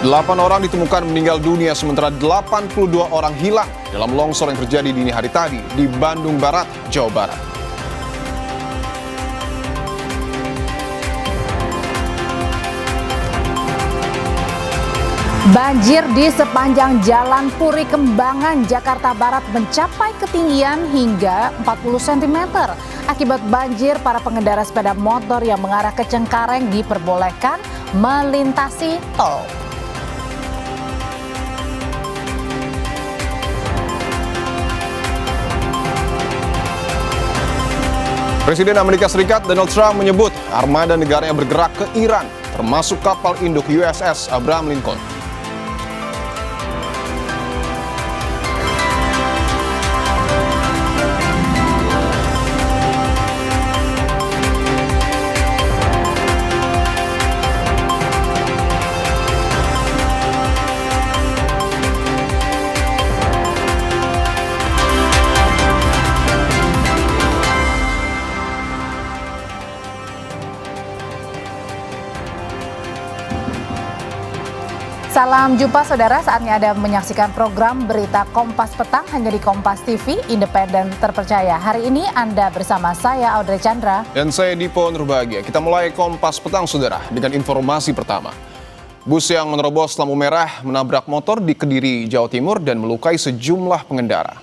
8 orang ditemukan meninggal dunia sementara 82 orang hilang dalam longsor yang terjadi dini hari tadi di Bandung Barat, Jawa Barat. Banjir di sepanjang Jalan Puri Kembangan, Jakarta Barat mencapai ketinggian hingga 40 cm. Akibat banjir, para pengendara sepeda motor yang mengarah ke Cengkareng diperbolehkan melintasi tol. Presiden Amerika Serikat Donald Trump menyebut armada negaranya bergerak ke Iran, termasuk kapal induk USS Abraham Lincoln. Salam jumpa saudara, saatnya Anda menyaksikan program Berita Kompas Petang hanya di Kompas TV, independen terpercaya. Hari ini Anda bersama saya Audrey Chandra. Dan saya Dipo Nurbahagia. Kita mulai Kompas Petang saudara dengan informasi pertama. Bus yang menerobos lampu merah menabrak motor di Kediri, Jawa Timur dan melukai sejumlah pengendara.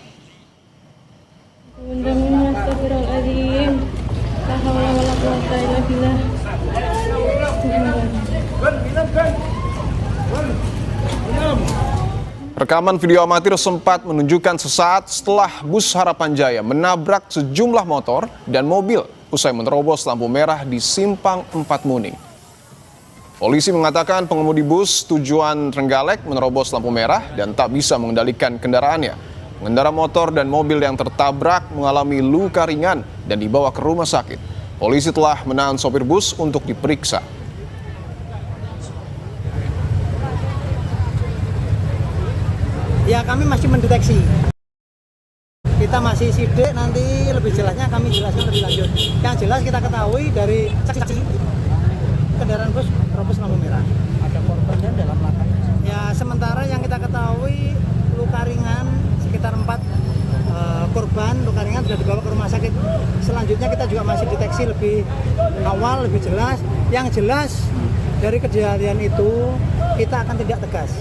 Rekaman video amatir sempat menunjukkan sesaat setelah bus Harapan Jaya menabrak sejumlah motor dan mobil usai menerobos lampu merah di Simpang 4 Muning. Polisi mengatakan pengemudi bus tujuan Trenggalek menerobos lampu merah dan tak bisa mengendalikan kendaraannya. Pengendara motor dan mobil yang tertabrak mengalami luka ringan dan dibawa ke rumah sakit. Polisi telah menahan sopir bus untuk diperiksa. Ya, kami masih mendeteksi. Kita masih sidik, nanti lebih jelasnya kami jelaskan lebih lanjut. Yang jelas kita ketahui dari saksi-saksi kendaraan bus terobos lampu merah. Ada korbannya dalam laka? Ya, sementara yang kita ketahui luka ringan sekitar 4 korban luka ringan sudah dibawa ke rumah sakit. Selanjutnya kita juga masih deteksi lebih awal, lebih jelas. Yang jelas dari kejadian itu kita akan tindak tegas.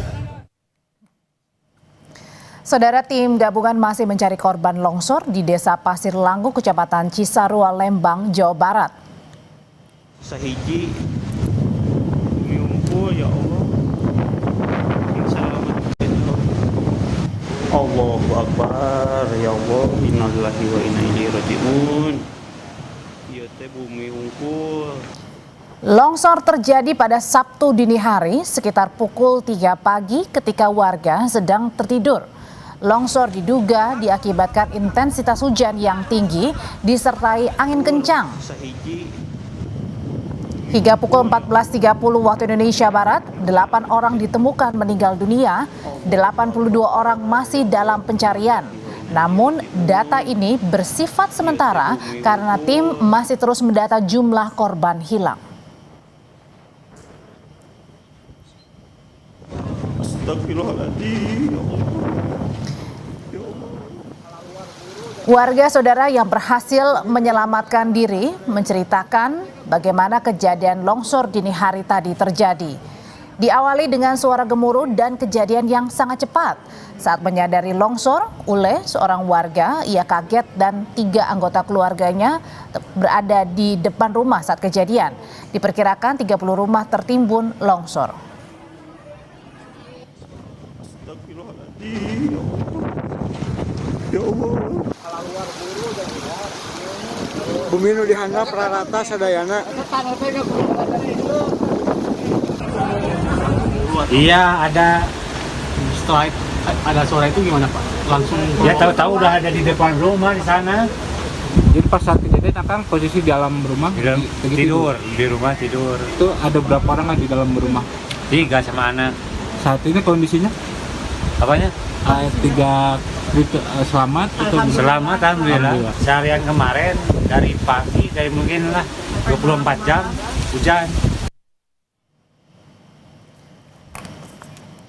Saudara, tim gabungan masih mencari korban longsor di Desa Pasir Langgu, Kecamatan Cisarua, Lembang, Jawa Barat. Sahiji miungkul ya Allah. Allahu Akbar, ya Allah, innalillahi wa inna ilaihi rajiun. Ieu teh bumi unggul. Longsor terjadi pada Sabtu dini hari sekitar pukul 3 pagi ketika warga sedang tertidur. Longsor diduga diakibatkan intensitas hujan yang tinggi disertai angin kencang. Hingga pukul 14.30 waktu Indonesia Barat, 8 orang ditemukan meninggal dunia, 82 orang masih dalam pencarian. Namun data ini bersifat sementara karena tim masih terus mendata jumlah korban hilang. Astagfirullahaladzim, ya Allah. Warga saudara yang berhasil menyelamatkan diri menceritakan bagaimana kejadian longsor dini hari tadi terjadi. Diawali dengan suara gemuruh dan kejadian yang sangat cepat. Saat menyadari longsor, Ule, seorang warga, ia kaget dan 3 anggota keluarganya berada di depan rumah saat kejadian. Diperkirakan 30 rumah tertimbun longsor. Astagfirullahaladzim, ya Allah. Bumi nu dihandap rata sadayana. Iya, ada. Setelah ada suara itu gimana Pak? Langsung ya tahu-tahu udah ada di depan rumah di sana. Jadi pas saat kejadian Akang posisi di dalam rumah? Tidur, di rumah tidur. Itu ada berapa orang di dalam rumah? 3 sama anak. Saat ini kondisinya? Apanya? 3 selamat atau Selamat, alhamdulillah. Seharian kemarin dari pagi dari mungkin lah 24 jam hujan.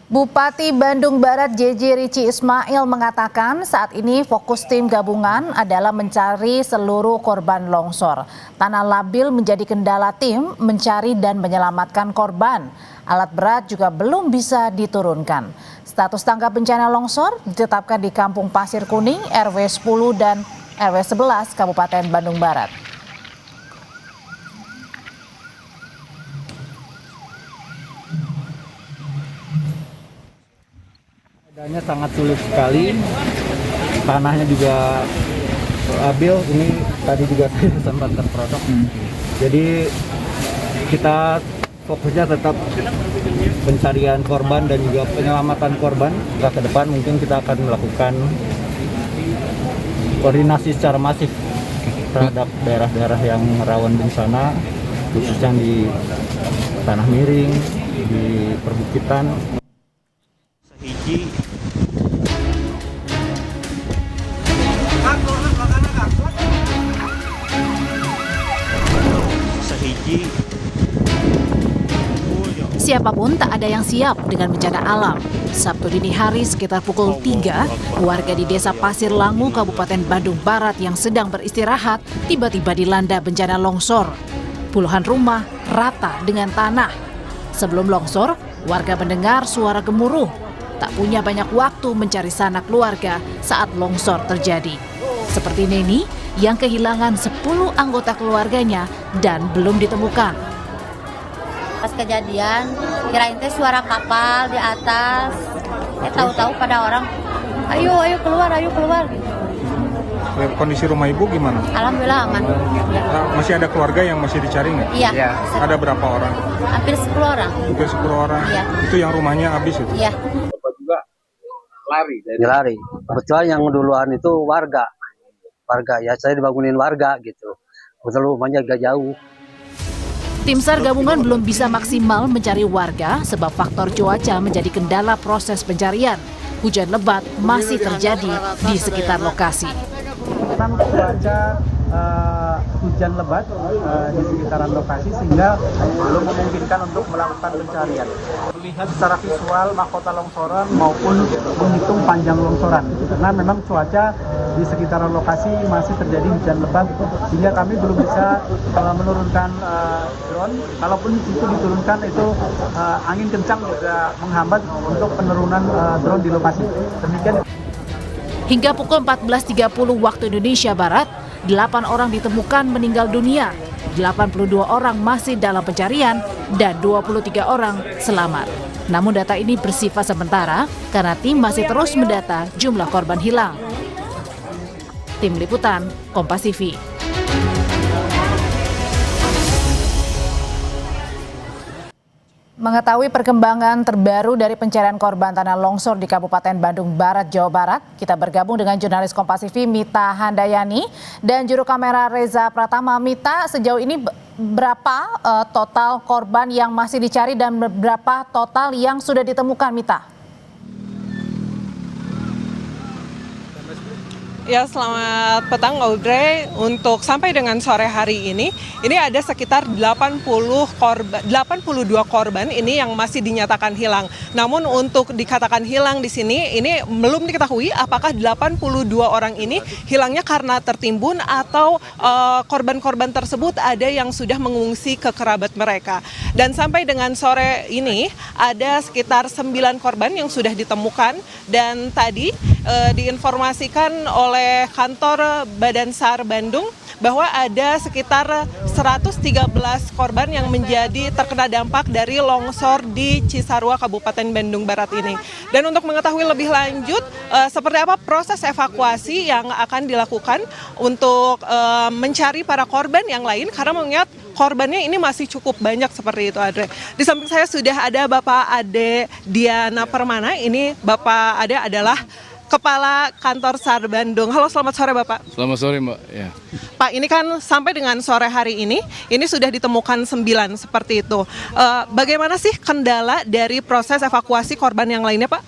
Bupati Bandung Barat JJ Rici Ismail mengatakan saat ini fokus tim gabungan adalah mencari seluruh korban longsor. Tanah labil menjadi kendala tim mencari dan menyelamatkan korban. Alat berat juga belum bisa diturunkan. Status tanggap bencana longsor ditetapkan di Kampung Pasir Kuning, RW 10 dan RW 11 Kabupaten Bandung Barat. Keadaannya sangat sulit sekali, tanahnya juga labil, ini tadi juga saya sempat terperosok. Jadi kita fokusnya tetap pencarian korban dan juga penyelamatan korban. Ke depan mungkin kita akan melakukan koordinasi secara masif terhadap daerah-daerah yang rawan bencana, khususnya di tanah miring, di perbukitan. Sahiji Siapapun tak ada yang siap dengan bencana alam. Sabtu dini hari sekitar pukul 3, warga di Desa Pasir Langu, Kabupaten Bandung Barat yang sedang beristirahat tiba-tiba dilanda bencana longsor. Puluhan rumah rata dengan tanah. Sebelum longsor, warga mendengar suara gemuruh. Tak punya banyak waktu mencari sanak keluarga saat longsor terjadi. Seperti Neni yang kehilangan 10 anggota keluarganya dan belum ditemukan. Pas kejadian, kirain teh suara kapal di atas. Tahu-tahu pada orang, ayo keluar gitu. Kondisi rumah ibu gimana? Alhamdulillah aman. Masih ada keluarga yang masih dicari nggak? Iya. Ada berapa orang? Hampir 10 orang. Hampir 10 orang. Iya. Itu yang rumahnya habis itu? Iya. Lari. Kebetulan yang duluan itu warga ya, saya dibangunin warga gitu. Kebetulan rumahnya agak jauh. Tim SAR gabungan belum bisa maksimal mencari warga sebab faktor cuaca menjadi kendala proses pencarian. Hujan lebat masih terjadi di sekitar lokasi. Memang cuaca hujan lebat di sekitaran lokasi sehingga belum memungkinkan untuk melakukan pencarian. Melihat secara visual mahkota longsoran maupun menghitung panjang longsoran. Karena memang cuaca di sekitaran lokasi masih terjadi hujan lebat sehingga kami belum bisa menurunkan drone. Kalaupun itu diturunkan itu angin kencang juga menghambat untuk penurunan drone di lokasi. Demikian. Hingga pukul 14.30 waktu Indonesia Barat, 8 orang ditemukan meninggal dunia, 82 orang masih dalam pencarian, dan 23 orang selamat. Namun data ini bersifat sementara karena tim masih terus mendata jumlah korban hilang. Tim Liputan, Kompas TV. Mengetahui perkembangan terbaru dari pencarian korban tanah longsor di Kabupaten Bandung Barat, Jawa Barat, kita bergabung dengan jurnalis Kompas TV Mita Handayani dan juru kamera Reza Pratama. Mita, sejauh ini berapa total korban yang masih dicari dan berapa total yang sudah ditemukan, Mita? Ya, selamat petang Audrey. Untuk sampai dengan sore hari ini ada sekitar 82 korban ini yang masih dinyatakan hilang. Namun untuk dikatakan hilang di sini ini belum diketahui apakah 82 orang ini hilangnya karena tertimbun atau korban-korban tersebut ada yang sudah mengungsi ke kerabat mereka. Dan sampai dengan sore ini ada sekitar 9 korban yang sudah ditemukan dan tadi diinformasikan oleh kantor Badan SAR Bandung bahwa ada sekitar 113 korban yang menjadi terkena dampak dari longsor di Cisarua, Kabupaten Bandung Barat ini. Dan untuk mengetahui lebih lanjut seperti apa proses evakuasi yang akan dilakukan untuk mencari para korban yang lain, karena mengingat korbannya ini masih cukup banyak seperti itu, Adre. Di samping saya sudah ada Bapak Ade Diana Permana. Ini Bapak Ade adalah Kepala Kantor SAR Bandung. Halo, selamat sore Bapak. Selamat sore Mbak. Ya. Pak, ini kan sampai dengan sore hari ini sudah ditemukan 9 seperti itu. Bagaimana sih kendala dari proses evakuasi korban yang lainnya, Pak?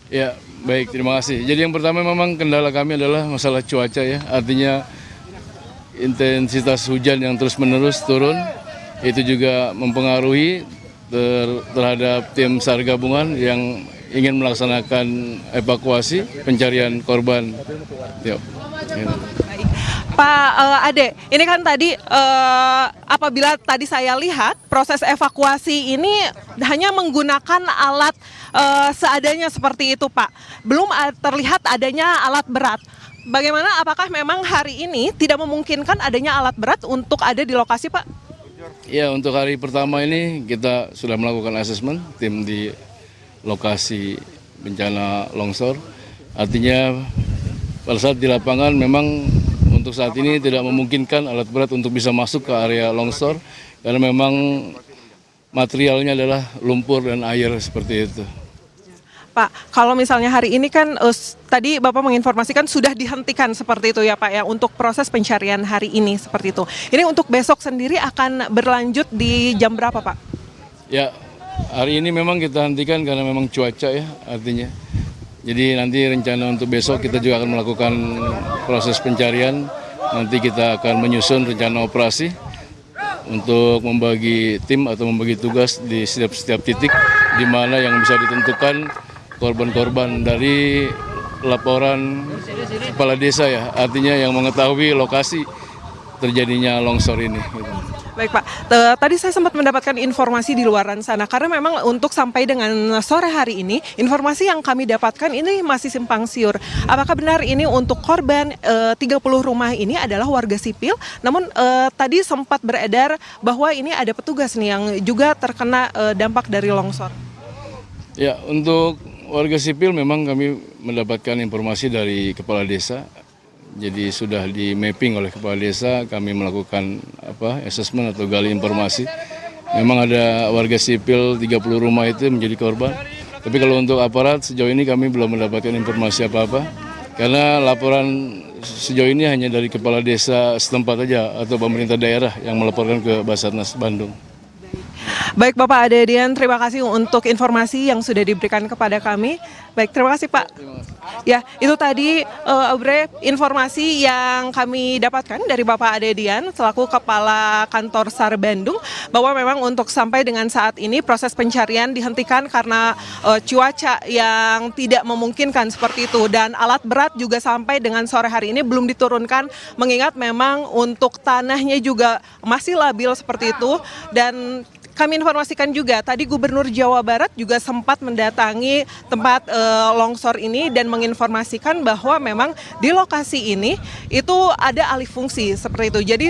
Ya, baik, terima kasih. Jadi yang pertama memang kendala kami adalah masalah cuaca ya. Artinya intensitas hujan yang terus-menerus turun, itu juga mempengaruhi terhadap tim SAR gabungan yang ingin melaksanakan evakuasi pencarian korban. Yuk. Pak Ade, ini kan tadi apabila tadi saya lihat proses evakuasi ini hanya menggunakan alat seadanya seperti itu, Pak. Belum terlihat adanya alat berat. Bagaimana, apakah memang hari ini tidak memungkinkan adanya alat berat untuk ada di lokasi, Pak? Ya, untuk hari pertama ini kita sudah melakukan asesmen tim di lokasi bencana longsor. Artinya pada saat di lapangan memang untuk saat ini tidak memungkinkan alat berat untuk bisa masuk ke area longsor karena memang materialnya adalah lumpur dan air seperti itu. Pak, kalau misalnya hari ini kan tadi Bapak menginformasikan sudah dihentikan seperti itu ya Pak ya untuk proses pencarian hari ini seperti itu. Ini untuk besok sendiri akan berlanjut di jam berapa Pak? Ya, hari ini memang kita hentikan karena memang cuaca ya artinya. Jadi nanti rencana untuk besok kita juga akan melakukan proses pencarian. Nanti kita akan menyusun rencana operasi untuk membagi tim atau membagi tugas di setiap titik di mana yang bisa ditentukan korban-korban dari laporan kepala desa ya, artinya yang mengetahui lokasi terjadinya longsor ini. Baik Pak, tadi saya sempat mendapatkan informasi di luaran sana karena memang untuk sampai dengan sore hari ini informasi yang kami dapatkan ini masih simpang siur. Apakah benar ini untuk korban 30 rumah ini adalah warga sipil? Namun tadi sempat beredar bahwa ini ada petugas nih yang juga terkena dampak dari longsor. Ya, untuk warga sipil memang kami mendapatkan informasi dari kepala desa. Jadi sudah di mapping oleh kepala desa, kami melakukan assessment atau gali informasi. Memang ada warga sipil 30 rumah itu menjadi korban. Tapi kalau untuk aparat sejauh ini kami belum mendapatkan informasi apa-apa. Karena laporan sejauh ini hanya dari kepala desa setempat saja atau pemerintah daerah yang melaporkan ke Basarnas Bandung. Baik Bapak Adedian, terima kasih untuk informasi yang sudah diberikan kepada kami. Baik, terima kasih Pak. Ya, itu tadi Aubrey informasi yang kami dapatkan dari Bapak Adedian selaku Kepala Kantor SAR Bandung bahwa memang untuk sampai dengan saat ini proses pencarian dihentikan karena cuaca yang tidak memungkinkan seperti itu dan alat berat juga sampai dengan sore hari ini belum diturunkan mengingat memang untuk tanahnya juga masih labil seperti itu dan kami informasikan juga tadi Gubernur Jawa Barat juga sempat mendatangi tempat longsor ini dan menginformasikan bahwa memang di lokasi ini itu ada alih fungsi seperti itu. Jadi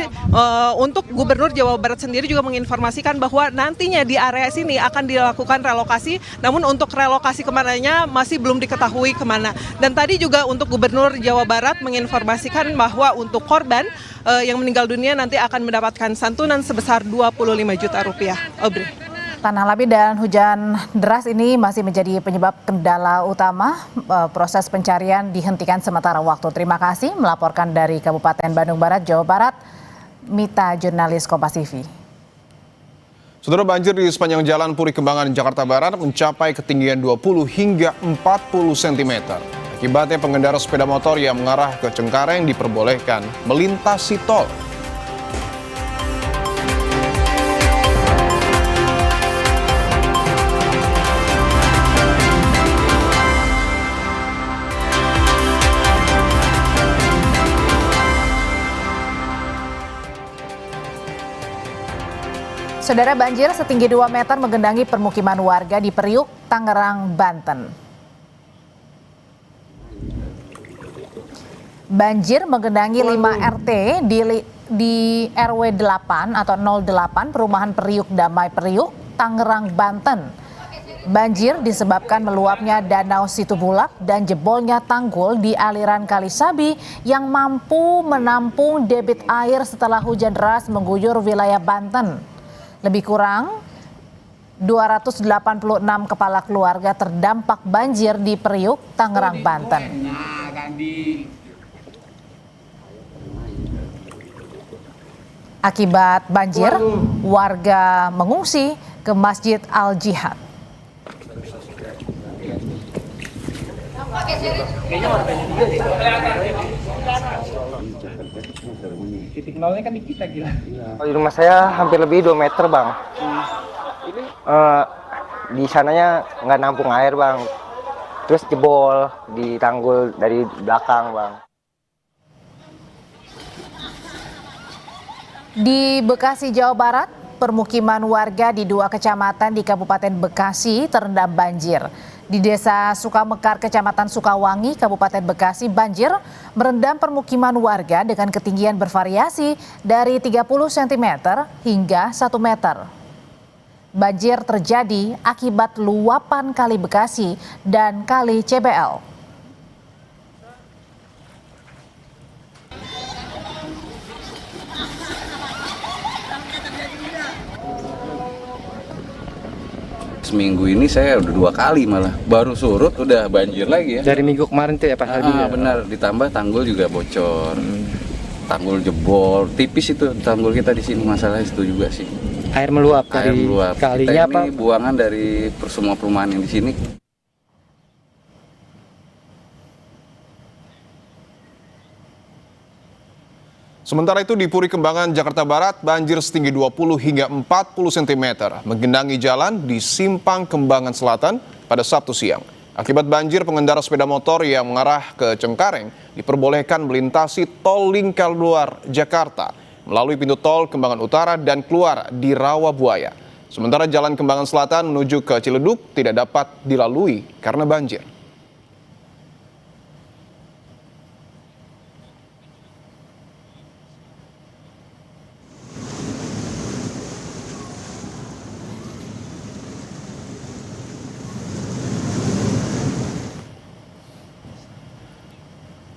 untuk Gubernur Jawa Barat sendiri juga menginformasikan bahwa nantinya di area sini akan dilakukan relokasi, namun untuk relokasi kemananya masih belum diketahui kemana. Dan tadi juga untuk Gubernur Jawa Barat menginformasikan bahwa untuk korban yang meninggal dunia nanti akan mendapatkan santunan sebesar 25 juta rupiah. Aubrey. Tanah lapis dan hujan deras ini masih menjadi penyebab kendala utama. Proses pencarian dihentikan sementara waktu. Terima kasih melaporkan dari Kabupaten Bandung Barat, Jawa Barat, Mita, jurnalis Kompas TV. Saudara, banjir di sepanjang Jalan Puri Kembangan, Jakarta Barat mencapai ketinggian 20 hingga 40 cm. Akibatnya pengendara sepeda motor yang mengarah ke Cengkareng diperbolehkan melintasi tol. Saudara, banjir setinggi 2 meter menggenangi permukiman warga di Periuk, Tangerang, Banten. Banjir menggenangi 5 RT di RW 8 atau 08 Perumahan Periuk Damai Periuk, Tangerang, Banten. Banjir disebabkan meluapnya Danau Situbulak dan jebolnya tanggul di aliran Kali Sabi yang mampu menampung debit air setelah hujan deras mengguyur wilayah Banten. Lebih kurang 286 kepala keluarga terdampak banjir di Periuk, Tangerang, Banten. Akibat banjir, warga mengungsi ke Masjid Al-Jihad. Titik nolnya kan di kita gila. Di rumah saya hampir lebih 2 meter bang. Di sananya nggak nampung air bang. terus jebol di tanggul dari belakang, Bang. Di Bekasi, Jawa Barat, permukiman warga di 2 kecamatan di Kabupaten Bekasi terendam banjir. Di Desa Sukamekar, Kecamatan Sukawangi, Kabupaten Bekasi, banjir merendam permukiman warga dengan ketinggian bervariasi dari 30 cm hingga 1 meter. Banjir terjadi akibat luapan Kali Bekasi dan Kali CBL. Seminggu ini saya udah 2 kali malah, baru surut udah banjir lagi ya. Dari minggu kemarin tuh ya Pak Hadi ya? Benar, ditambah tanggul juga bocor, tanggul jebol, tipis itu tanggul kita di sini, masalah itu juga sih. Air meluap Air dari meluap. kalinya Kita ini buangan dari semua perumahan yang di sini. Sementara itu di Puri Kembangan, Jakarta Barat, banjir setinggi 20 hingga 40 cm menggenangi jalan di Simpang Kembangan Selatan pada Sabtu siang. Akibat banjir, pengendara sepeda motor yang mengarah ke Cengkareng diperbolehkan melintasi tol Lingkar Luar Jakarta melalui pintu tol Kembangan Utara dan keluar di Rawabuaya. Sementara jalan Kembangan Selatan menuju ke Ciledug tidak dapat dilalui karena banjir.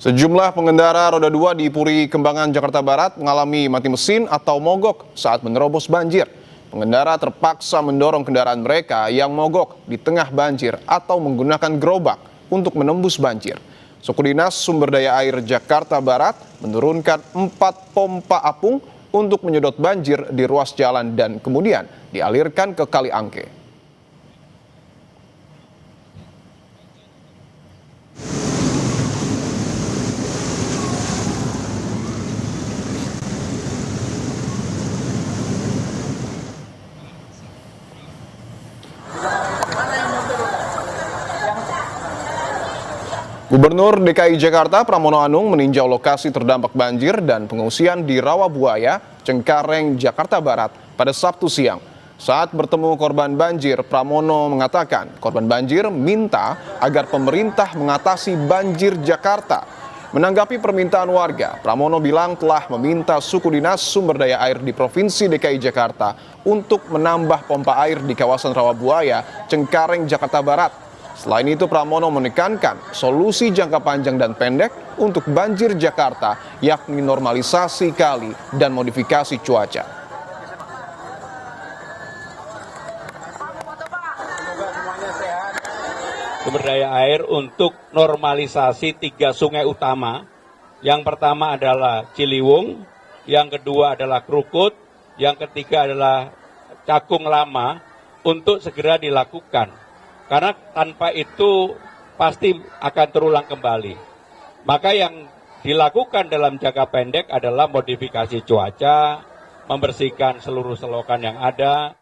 Sejumlah pengendara roda 2 di Puri Kembangan, Jakarta Barat mengalami mati mesin atau mogok saat menerobos banjir. Pengendara terpaksa mendorong kendaraan mereka yang mogok di tengah banjir atau menggunakan gerobak untuk menembus banjir. Suku Dinas Sumber Daya Air Jakarta Barat menurunkan 4 pompa apung untuk menyedot banjir di ruas jalan dan kemudian dialirkan ke Kali Angke. Gubernur DKI Jakarta Pramono Anung meninjau lokasi terdampak banjir dan pengungsian di Rawabuaya, Cengkareng, Jakarta Barat pada Sabtu siang. Saat bertemu korban banjir, Pramono mengatakan korban banjir minta agar pemerintah mengatasi banjir Jakarta. Menanggapi permintaan warga, Pramono bilang telah meminta suku dinas sumber daya air di Provinsi DKI Jakarta untuk menambah pompa air di kawasan Rawabuaya, Cengkareng, Jakarta Barat. Selain itu, Pramono menekankan solusi jangka panjang dan pendek untuk banjir Jakarta, yakni normalisasi kali dan modifikasi cuaca. Sumber daya air untuk normalisasi 3 sungai utama. Yang pertama adalah Ciliwung, yang kedua adalah Krukut, yang ketiga adalah Cakung Lama, untuk segera dilakukan. Karena tanpa itu pasti akan terulang kembali. Maka yang dilakukan dalam jangka pendek adalah modifikasi cuaca, membersihkan seluruh selokan yang ada.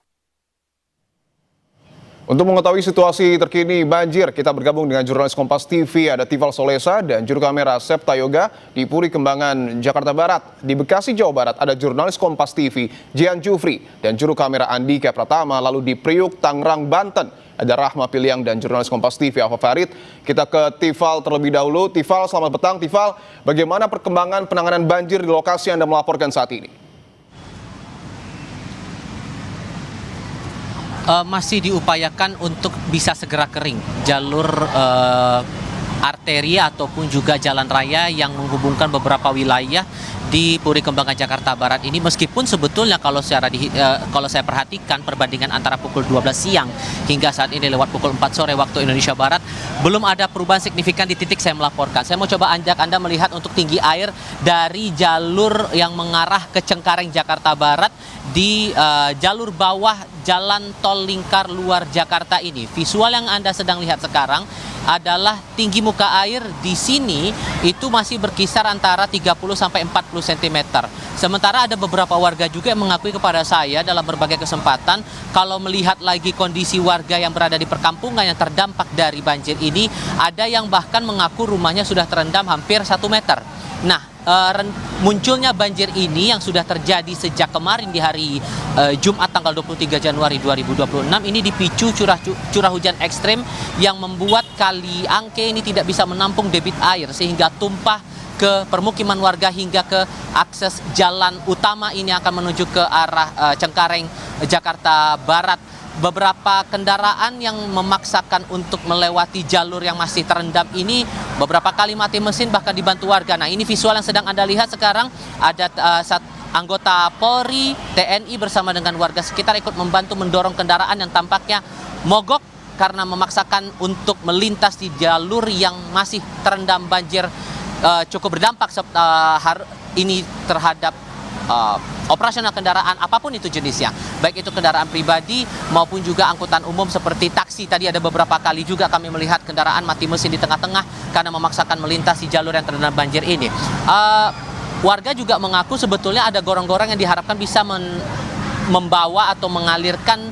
Untuk mengetahui situasi terkini banjir, kita bergabung dengan jurnalis Kompas TV, ada Tifal Solesa, dan juru kamera Septa Yoga di Puri Kembangan, Jakarta Barat. Di Bekasi, Jawa Barat, ada jurnalis Kompas TV, Jian Jufri, dan juru kamera Andika Pratama. Lalu di Priuk, Tangerang, Banten, ada Rahma Piliang dan jurnalis Kompas TV, Alfa Farid. Kita ke Tifal terlebih dahulu. Tifal, selamat petang. Tifal, bagaimana perkembangan penanganan banjir di lokasi Anda melaporkan saat ini? Masih diupayakan untuk bisa segera kering jalur arteri ataupun juga jalan raya yang menghubungkan beberapa wilayah di Puri Kembangan Jakarta Barat ini, meskipun sebetulnya kalau saya perhatikan perbandingan antara pukul 12 siang hingga saat ini lewat pukul 4 sore waktu Indonesia Barat belum ada perubahan signifikan di titik saya melaporkan. Saya mau coba ajak Anda melihat untuk tinggi air dari jalur yang mengarah ke Cengkareng Jakarta Barat di jalur bawah Jalan Tol Lingkar Luar Jakarta ini. Visual yang Anda sedang lihat sekarang adalah tinggi muka air di sini itu masih berkisar antara 30 sampai 40 cm. Sementara ada beberapa warga juga yang mengakui kepada saya dalam berbagai kesempatan kalau melihat lagi kondisi warga yang berada di perkampungan yang terdampak dari banjir ini, ada yang bahkan mengaku rumahnya sudah terendam hampir 1 meter. Nah, munculnya banjir ini yang sudah terjadi sejak kemarin di hari Jumat tanggal 23 Januari 2026 ini dipicu curah hujan ekstrim yang membuat Kali Angke ini tidak bisa menampung debit air sehingga tumpah ke permukiman warga hingga ke akses jalan utama ini akan menuju ke arah Cengkareng, Jakarta Barat. Beberapa kendaraan yang memaksakan untuk melewati jalur yang masih terendam ini beberapa kali mati mesin bahkan dibantu warga. Nah, ini visual yang sedang Anda lihat sekarang, ada anggota Polri, TNI bersama dengan warga sekitar ikut membantu mendorong kendaraan yang tampaknya mogok karena memaksakan untuk melintas di jalur yang masih terendam banjir. Cukup berdampak ini terhadap operasional kendaraan apapun itu jenisnya, baik itu kendaraan pribadi maupun juga angkutan umum seperti taksi. Tadi ada beberapa kali juga kami melihat kendaraan mati mesin di tengah-tengah karena memaksakan melintasi jalur yang terendam banjir ini. Warga juga mengaku sebetulnya ada gorong-gorong yang diharapkan bisa membawa atau mengalirkan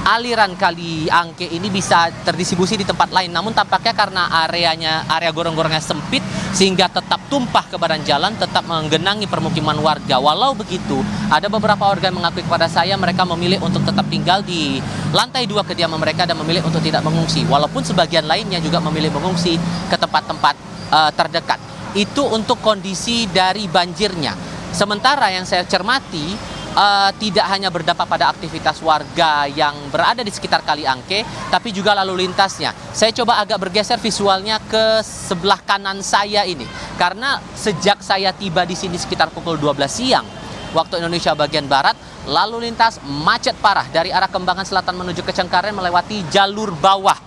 aliran Kali Angke ini bisa terdistribusi di tempat lain. Namun tampaknya karena area gorong-gorongnya sempit sehingga tetap tumpah ke badan jalan, tetap menggenangi permukiman warga. Walau begitu, ada beberapa warga yang mengakui kepada saya mereka memilih untuk tetap tinggal di lantai 2 kediaman mereka dan memilih untuk tidak mengungsi. Walaupun sebagian lainnya juga memilih mengungsi ke tempat-tempat terdekat. Itu untuk kondisi dari banjirnya. Sementara yang saya cermati, tidak hanya berdampak pada aktivitas warga yang berada di sekitar Kali Angke, tapi juga lalu lintasnya. Saya coba agak bergeser visualnya ke sebelah kanan saya ini, karena sejak saya tiba di sini sekitar pukul 12 siang waktu Indonesia bagian Barat, lalu lintas macet parah dari arah Kembangan Selatan menuju ke Cengkareng melewati jalur bawah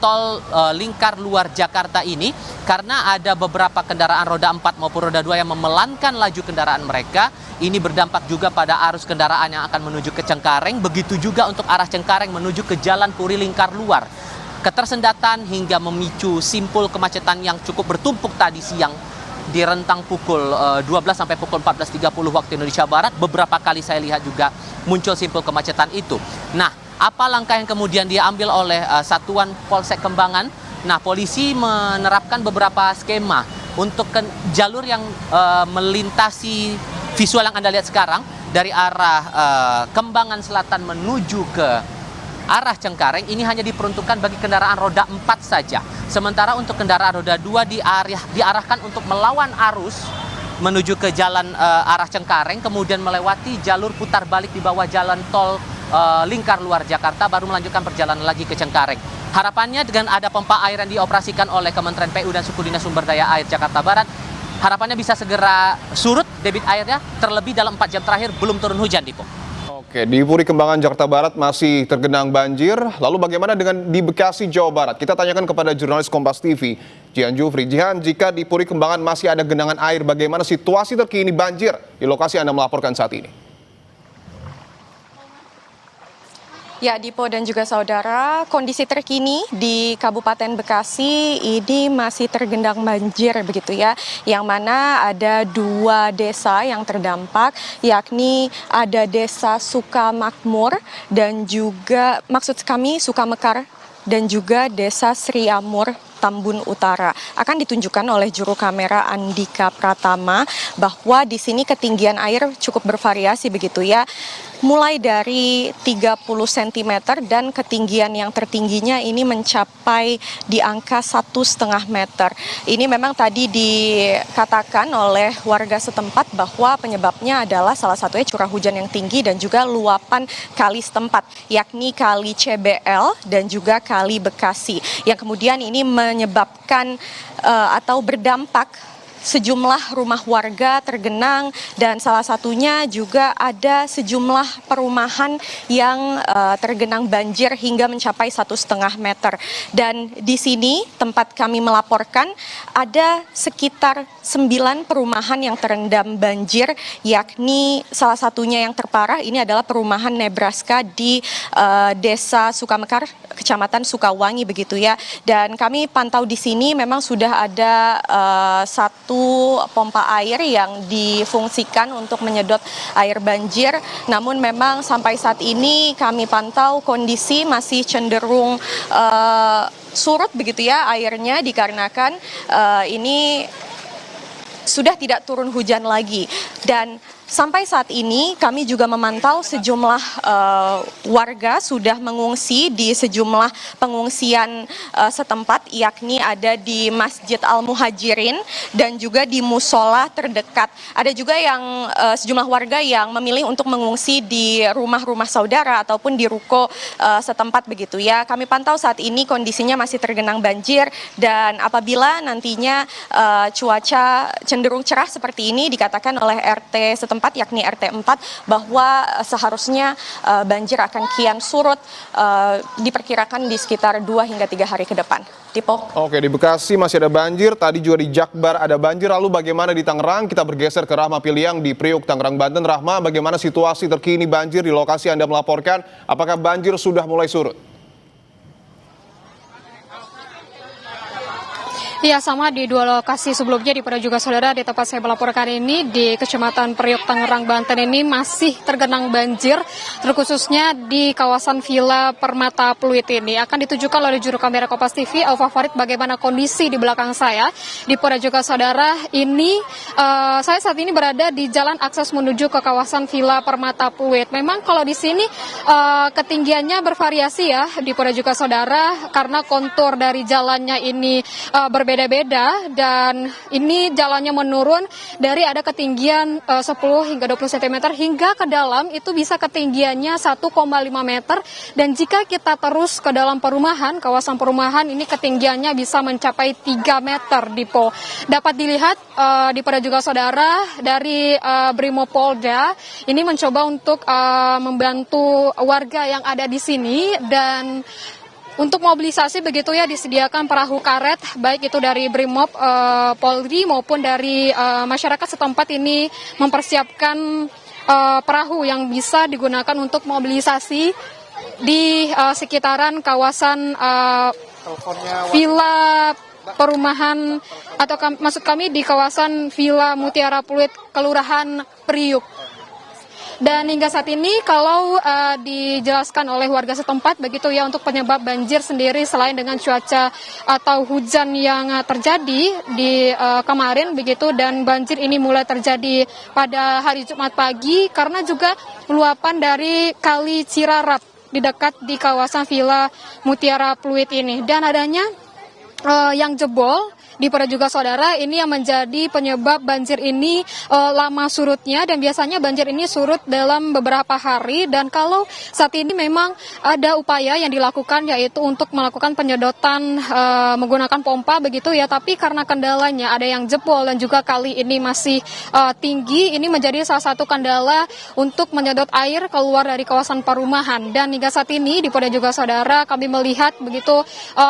tol lingkar luar Jakarta ini, karena ada beberapa kendaraan roda 4 maupun roda 2 yang memelankan laju kendaraan mereka. Ini berdampak juga pada arus kendaraan yang akan menuju ke Cengkareng, begitu juga untuk arah Cengkareng menuju ke Jalan Puri Lingkar Luar. Ketersendatan hingga memicu simpul kemacetan yang cukup bertumpuk tadi siang di rentang pukul 12 sampai pukul 14.30 waktu Indonesia Barat. Beberapa kali saya lihat juga muncul simpul kemacetan itu. Nah, apa langkah yang kemudian diambil oleh Satuan Polsek Kembangan? Nah, polisi menerapkan beberapa skema untuk jalur yang melintasi visual yang Anda lihat sekarang dari arah Kembangan Selatan menuju ke arah Cengkareng ini hanya diperuntukkan bagi kendaraan roda 4 saja. Sementara untuk kendaraan roda 2 diarahkan untuk melawan arus menuju ke jalan arah Cengkareng, kemudian melewati jalur putar balik di bawah jalan tol lingkar luar Jakarta, baru melanjutkan perjalanan lagi ke Cengkareng. Harapannya dengan ada pompa air yang dioperasikan oleh Kementerian PU dan Suku Dinas Sumber Daya Air Jakarta Barat, harapannya bisa segera surut debit airnya, terlebih dalam 4 jam terakhir belum turun hujan, Dipo. Oke, di Puri Kembangan, Jakarta Barat masih tergenang banjir. Lalu bagaimana dengan di Bekasi, Jawa Barat? Kita tanyakan kepada jurnalis Kompas TV, Jihan Jufri. Jihan, jika di Puri Kembangan masih ada genangan air, bagaimana situasi terkini banjir di lokasi Anda melaporkan saat ini? Ya, Dipo dan juga saudara, kondisi terkini di Kabupaten Bekasi ini masih tergendang banjir begitu ya, yang mana ada 2 desa yang terdampak, yakni ada Desa Sukamakmur dan juga maksud kami Sukamekar dan juga Desa Sri Amur Tambun Utara. Akan ditunjukkan oleh juru kamera Andika Pratama bahwa di sini ketinggian air cukup bervariasi begitu ya. Mulai dari 30 cm dan ketinggian yang tertingginya ini mencapai di angka 1,5 meter. Ini memang tadi dikatakan oleh warga setempat bahwa penyebabnya adalah salah satunya curah hujan yang tinggi dan juga luapan kali setempat, yakni Kali CBL dan juga Kali Bekasi, yang kemudian ini menyebabkan atau berdampak sejumlah rumah warga tergenang dan salah satunya juga ada sejumlah perumahan yang tergenang banjir hingga mencapai 1,5 meter. Dan di sini tempat kami melaporkan ada sekitar 9 perumahan yang terendam banjir, yakni salah satunya yang terparah ini adalah perumahan Nebraska di Desa Sukamekar, Kecamatan Sukawangi begitu ya. Dan kami pantau di sini memang sudah ada satu pompa air yang difungsikan untuk menyedot air banjir. Namun memang sampai saat ini kami pantau kondisi masih cenderung surut begitu ya airnya, dikarenakan ini sudah tidak turun hujan lagi. Dan sampai saat ini kami juga memantau sejumlah warga sudah mengungsi di sejumlah pengungsian setempat, yakni ada di Masjid Al-Muhajirin dan juga di musola terdekat. Ada juga yang sejumlah warga yang memilih untuk mengungsi di rumah-rumah saudara ataupun di ruko setempat begitu ya. Kami pantau saat ini kondisinya masih tergenang banjir, dan apabila nantinya cuaca cenderung cerah seperti ini dikatakan oleh RT setempat yakni RT 4 bahwa seharusnya banjir akan kian surut, diperkirakan di sekitar 2 hingga 3 hari ke depan. Tipo. Oke, di Bekasi masih ada banjir, tadi juga di Jakbar ada banjir, lalu bagaimana di Tangerang? Kita bergeser ke Rahma Piliang di Priuk, Tangerang, Banten. Rahma, bagaimana situasi terkini banjir di lokasi Anda melaporkan? Apakah banjir sudah mulai surut? Iya, sama di dua lokasi sebelumnya di pada juga saudara di tempat saya melaporkan ini di Kecamatan Priok, Tangerang, Banten ini masih tergenang banjir, terkhususnya di kawasan Villa Permata Pluit ini. Akan ditujukan oleh juru kamera Kompas TV, Alfa Farid, bagaimana kondisi di belakang saya di pada juga saudara ini. Saya saat ini berada di jalan akses menuju ke kawasan Villa Permata Pluit. Memang kalau di sini ketinggiannya bervariasi ya di pada juga saudara, karena kontur dari jalannya ini berbeda-beda, dan ini jalannya menurun dari ada ketinggian 10 hingga 20 cm hingga ke dalam itu bisa ketinggiannya 1,5 meter, dan jika kita terus ke dalam perumahan, kawasan perumahan ini ketinggiannya bisa mencapai 3 meter. Dipo dapat dilihat di pada juga saudara dari Brimopolda ini mencoba untuk membantu warga yang ada di sini, dan untuk mobilisasi begitu ya disediakan perahu karet baik itu dari Brimob Polri maupun dari masyarakat setempat ini mempersiapkan perahu yang bisa digunakan untuk mobilisasi di sekitaran kawasan villa perumahan atau maksud kami di kawasan Villa Mutiara Pluit, Kelurahan Priuk. Dan hingga saat ini kalau dijelaskan oleh warga setempat begitu ya, untuk penyebab banjir sendiri selain dengan cuaca atau hujan yang terjadi di kemarin begitu, dan banjir ini mulai terjadi pada hari Jumat pagi karena juga luapan dari Kali Cirarap di dekat di kawasan Villa Mutiara Pluit ini, dan adanya yang jebol di pada juga saudara ini yang menjadi penyebab banjir ini lama surutnya, dan biasanya banjir ini surut dalam beberapa hari. Dan kalau saat ini memang ada upaya yang dilakukan yaitu untuk melakukan penyedotan menggunakan pompa begitu ya, tapi karena kendalanya ada yang jebol dan juga kali ini masih tinggi, ini menjadi salah satu kendala untuk menyedot air keluar dari kawasan perumahan. Dan hingga saat ini di pada juga saudara kami melihat begitu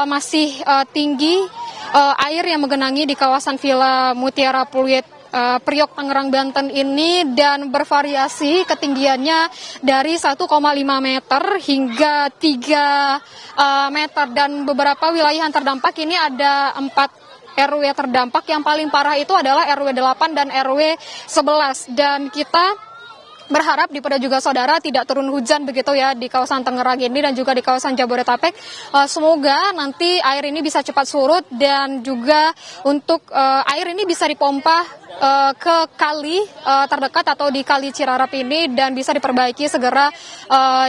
masih tinggi air yang menggenangi di kawasan Villa Mutiara Pluit Priok, Tangerang, Banten ini, dan bervariasi ketinggiannya dari 1,5 meter hingga 3 meter, dan beberapa wilayah yang terdampak ini ada 4 RW terdampak. Yang paling parah itu adalah RW 8 dan RW 11, dan kita berharap di pada juga saudara tidak turun hujan begitu ya di kawasan Tangerang ini dan juga di kawasan Jabodetabek. Semoga nanti air ini bisa cepat surut, dan juga untuk air ini bisa dipompa ke kali terdekat atau di Kali Cirarap ini, dan bisa diperbaiki segera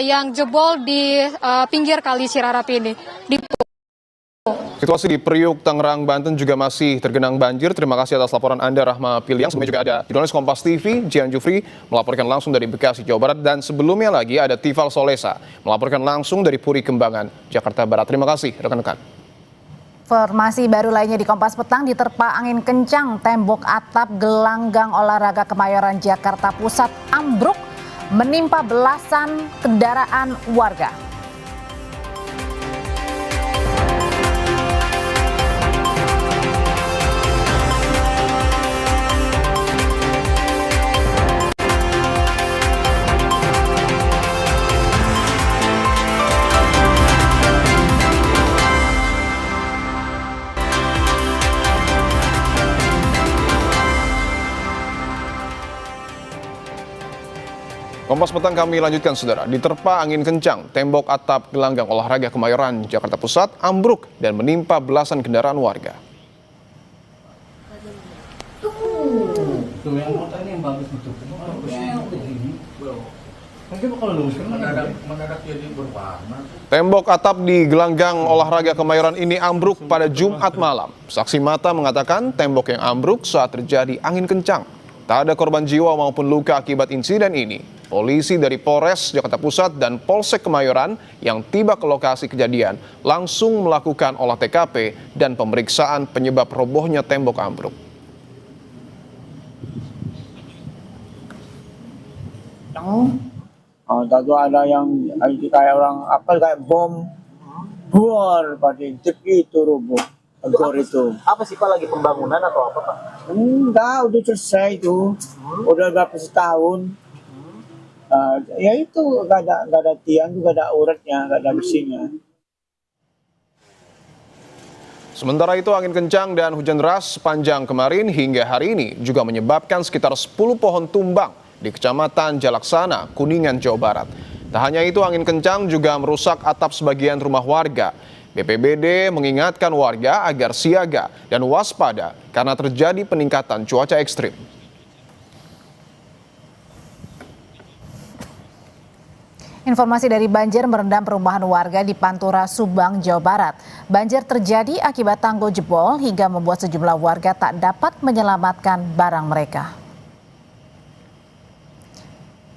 yang jebol di pinggir Kali Cirarap ini. Situasi di Priuk, Tangerang, Banten juga masih tergenang banjir. Terima kasih atas laporan Anda, Rahma Piliang. Sebelumnya juga ada jurnalis Kompas TV, Jian Jufri, melaporkan langsung dari Bekasi, Jawa Barat. Dan sebelumnya lagi ada Tifal Solesa, melaporkan langsung dari Puri Kembangan, Jakarta Barat. Terima kasih rekan-rekan. Informasi baru lainnya di Kompas Petang, diterpa angin kencang, tembok atap gelanggang olahraga Kemayoran Jakarta Pusat ambruk menimpa belasan kendaraan warga. Kompas Petang kami lanjutkan, saudara. Diterpa angin kencang, tembok atap gelanggang olahraga Kemayoran Jakarta Pusat ambruk dan menimpa belasan kendaraan warga. Tuh yang motornya yang bagus itu. Mendadak jadi berwarna. Tembok atap di gelanggang olahraga Kemayoran ini ambruk pada Jumat malam. Saksi mata mengatakan tembok yang ambruk saat terjadi angin kencang. Tak ada korban jiwa maupun luka akibat insiden ini. Polisi dari Polres Jakarta Pusat dan Polsek Kemayoran yang tiba ke lokasi kejadian langsung melakukan olah TKP dan pemeriksaan penyebab robohnya tembok ambruk. Tadi ada yang kayak orang kayak bom buar pada itu roboh. Itu. Apa sih Pak, lagi pembangunan atau apa Pak? Enggak, udah selesai itu. Udah berapa setahun. Ya itu nggak ada tiang, nggak ada uratnya, nggak ada besinya. Sementara itu angin kencang dan hujan deras sepanjang kemarin hingga hari ini juga menyebabkan sekitar 10 pohon tumbang di Kecamatan Jalaksana, Kuningan, Jawa Barat. Tak hanya itu, angin kencang juga merusak atap sebagian rumah warga. BPBD mengingatkan warga agar siaga dan waspada karena terjadi peningkatan cuaca ekstrim. Informasi dari banjir merendam perumahan warga di Pantura, Subang, Jawa Barat. Banjir terjadi akibat tanggul jebol hingga membuat sejumlah warga tak dapat menyelamatkan barang mereka.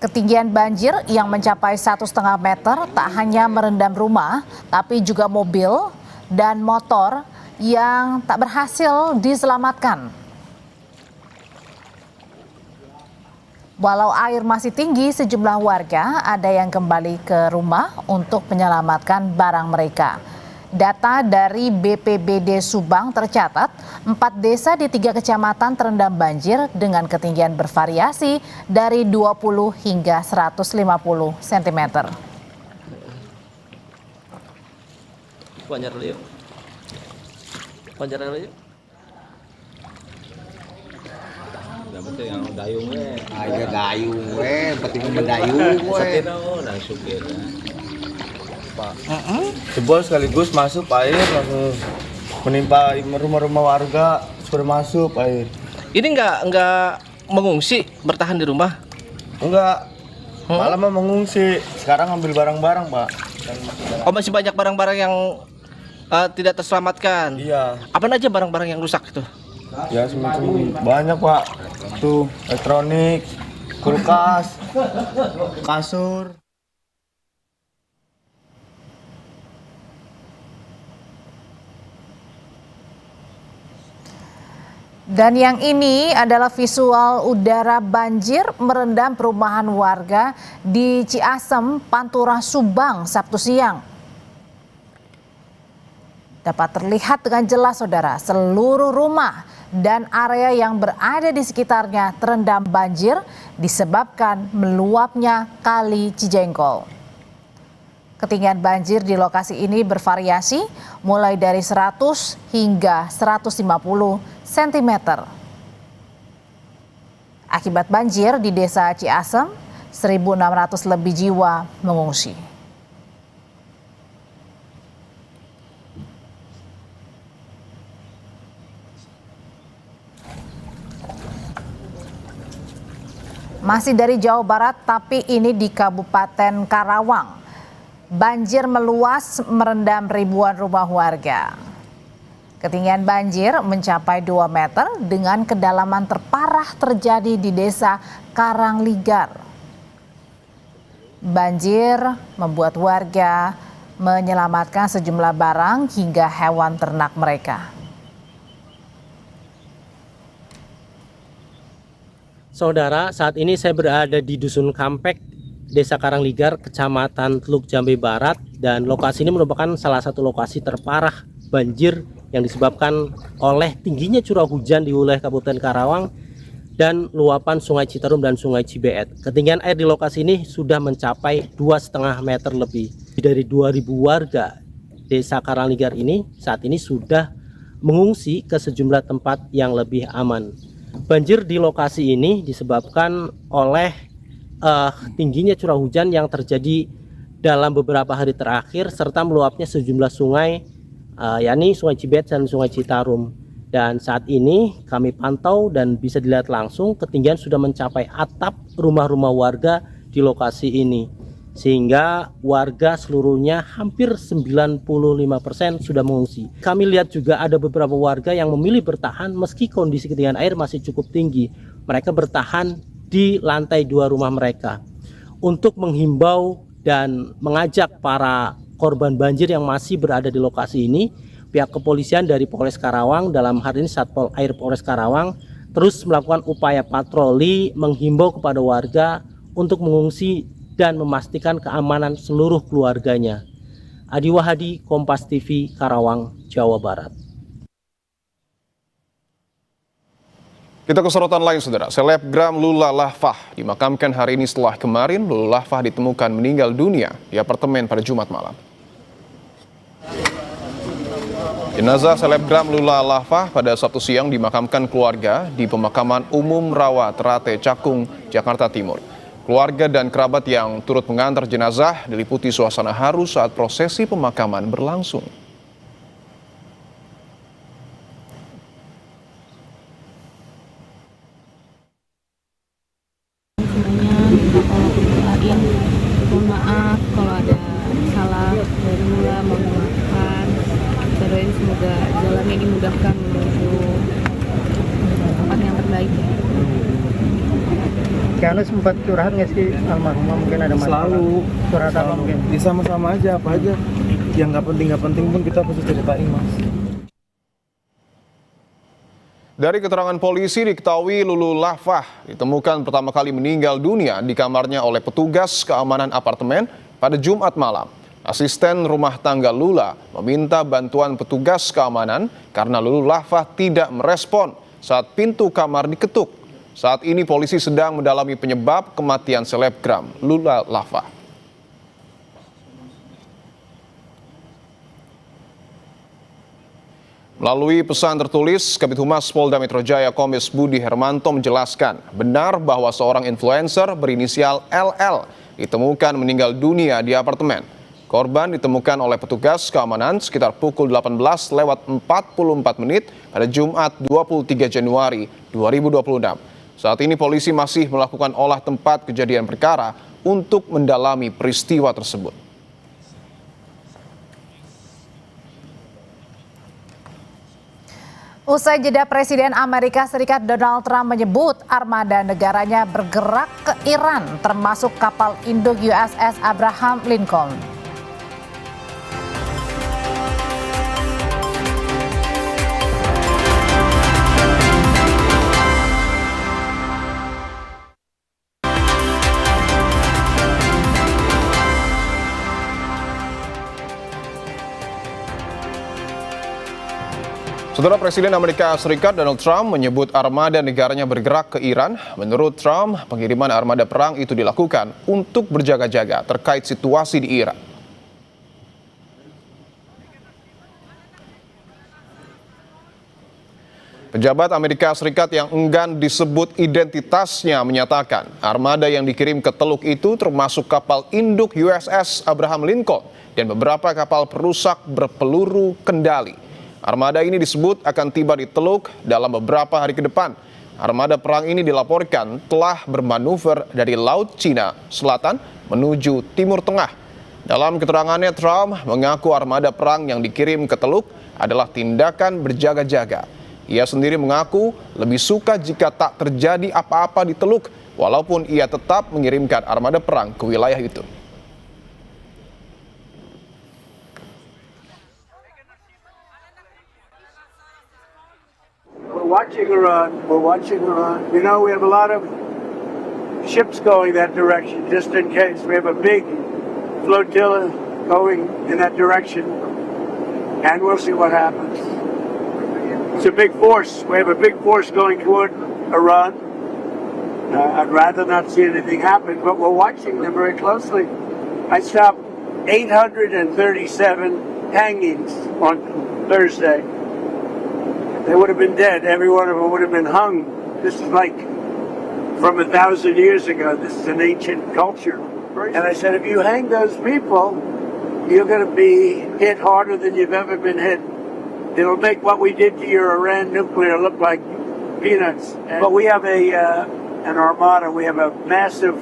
Ketinggian banjir yang mencapai 1,5 meter tak hanya merendam rumah, tapi juga mobil dan motor yang tak berhasil diselamatkan. Walau air masih tinggi, sejumlah warga ada yang kembali ke rumah untuk menyelamatkan barang mereka. Data dari BPBD Subang tercatat 4 desa di 3 kecamatan terendam banjir dengan ketinggian bervariasi dari 20 hingga 150 cm. Wajar dulu yuk. Wajar dulu yuk. Gak betul yang dayung we. Aja dayung we, penting mendayung we. Satino dan supir. Pak. Jebol sekaligus masuk air langsung menimpa rumah-rumah warga, sudah masuk air. Ini enggak mengungsi, bertahan di rumah? Enggak. Malah mengungsi. Sekarang ambil barang-barang, Pak. Oh, masih banyak barang-barang yang tidak terselamatkan? Iya. Apa aja barang-barang yang rusak itu? Ya semacam banyak, Pak. Tuh, elektronik, kulkas, kasur. Dan yang ini adalah visual udara banjir merendam perumahan warga di Ciasem, Pantura, Subang, Sabtu siang. Dapat terlihat dengan jelas, saudara, seluruh rumah dan area yang berada di sekitarnya terendam banjir disebabkan meluapnya Kali Cijengkol. Ketinggian banjir di lokasi ini bervariasi mulai dari 100 hingga 150 cm. Akibat banjir di Desa Ciasem, 1.600 lebih jiwa mengungsi. Masih dari Jawa Barat, tapi ini di Kabupaten Karawang. Banjir meluas merendam ribuan rumah warga. Ketinggian banjir mencapai 2 meter dengan kedalaman terparah terjadi di Desa Karangligar. Banjir membuat warga menyelamatkan sejumlah barang hingga hewan ternak mereka. Saudara, saat ini saya berada di Dusun Kampek, Desa Karangligar, Kecamatan Teluk Jambe Barat, dan lokasi ini merupakan salah satu lokasi terparah banjir yang disebabkan oleh tingginya curah hujan di wilayah Kabupaten Karawang dan luapan Sungai Citarum dan Sungai Cibeet. Ketinggian air di lokasi ini sudah mencapai 2,5 meter lebih. Dari 2.000 warga Desa Karangligar ini saat ini sudah mengungsi ke sejumlah tempat yang lebih aman. Banjir di lokasi ini disebabkan oleh tingginya curah hujan yang terjadi dalam beberapa hari terakhir serta meluapnya sejumlah sungai, yakni Sungai Cibeet dan Sungai Citarum. Dan saat ini kami pantau dan bisa dilihat langsung ketinggian sudah mencapai atap rumah-rumah warga di lokasi ini. Sehingga warga seluruhnya hampir 95% sudah mengungsi. Kami lihat juga ada beberapa warga yang memilih bertahan meski kondisi ketinggian air masih cukup tinggi. Mereka bertahan di lantai 2 rumah mereka. Untuk menghimbau dan mengajak para korban banjir yang masih berada di lokasi ini, pihak kepolisian dari Polres Karawang, dalam hal ini Satpol Air Polres Karawang, terus melakukan upaya patroli menghimbau kepada warga untuk mengungsi dan memastikan keamanan seluruh keluarganya. Adi Wahadi, Kompas TV, Karawang, Jawa Barat. Kita ke sorotan lain, saudara. Selebgram Lula Lafah dimakamkan hari ini setelah kemarin Lula Lafah ditemukan meninggal dunia di apartemen pada Jumat malam. Jenazah selebgram Lula Lafah pada Sabtu siang dimakamkan keluarga di Pemakaman Umum Rawa Terate Cakung, Jakarta Timur. Keluarga dan kerabat yang turut mengantar jenazah diliputi suasana haru saat prosesi pemakaman berlangsung. Mohon maaf kalau ada salah dari Lula, mohon maafkan. Doain semoga jalannya dimudahkan menuju tempat yang terbaik ya. Kiano sempat curhat nggak sih almarhumah, mungkin ada masalah? Selalu curhat apa mungkin? Ya sama-sama aja, apa aja yang nggak penting pun kita pasti ceritain, Mas. Dari keterangan polisi diketahui Lulu Lafah ditemukan pertama kali meninggal dunia di kamarnya oleh petugas keamanan apartemen pada Jumat malam. Asisten rumah tangga Lula meminta bantuan petugas keamanan karena Lulu Lafah tidak merespon saat pintu kamar diketuk. Saat ini polisi sedang mendalami penyebab kematian selebgram Lula Lafah. Melalui pesan tertulis, Kabid Humas Polda Metro Jaya Kombes Budi Hermanto menjelaskan benar bahwa seorang influencer berinisial LL ditemukan meninggal dunia di apartemen. Korban ditemukan oleh petugas keamanan sekitar pukul 18:44 pada Jumat 23 Januari 2026. Saat ini polisi masih melakukan olah tempat kejadian perkara untuk mendalami peristiwa tersebut. Usai jeda, Presiden Amerika Serikat Donald Trump menyebut armada negaranya bergerak ke Iran, termasuk kapal induk USS Abraham Lincoln. Saudara, Presiden Amerika Serikat Donald Trump menyebut armada negaranya bergerak ke Iran. Menurut Trump, pengiriman armada perang itu dilakukan untuk berjaga-jaga terkait situasi di Iran. Pejabat Amerika Serikat yang enggan disebut identitasnya menyatakan armada yang dikirim ke Teluk itu termasuk kapal induk USS Abraham Lincoln dan beberapa kapal perusak berpeluru kendali. Armada ini disebut akan tiba di Teluk dalam beberapa hari ke depan. Armada perang ini dilaporkan telah bermanuver dari Laut Cina Selatan menuju Timur Tengah. Dalam keterangannya, Trump mengaku armada perang yang dikirim ke Teluk adalah tindakan berjaga-jaga. Ia sendiri mengaku lebih suka jika tak terjadi apa-apa di Teluk, walaupun ia tetap mengirimkan armada perang ke wilayah itu. watching Iran. We're watching Iran. You know, we have a lot of ships going that direction, just in case. We have a big flotilla going in that direction, and we'll see what happens. It's a big force. We have a big force going toward Iran. I'd rather not see anything happen, but we're watching them very closely. I stopped 837 hangings on Thursday. They would have been dead. Every one of them would have been hung. This is like from 1,000 years ago. This is an ancient culture. And I said, if you hang those people, you're going to be hit harder than you've ever been hit. It'll make what we did to your Iran nuclear look like peanuts. But we have an armada. We have a massive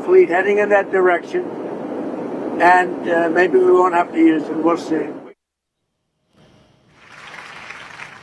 fleet heading in that direction, and maybe we won't have to use it. We'll see.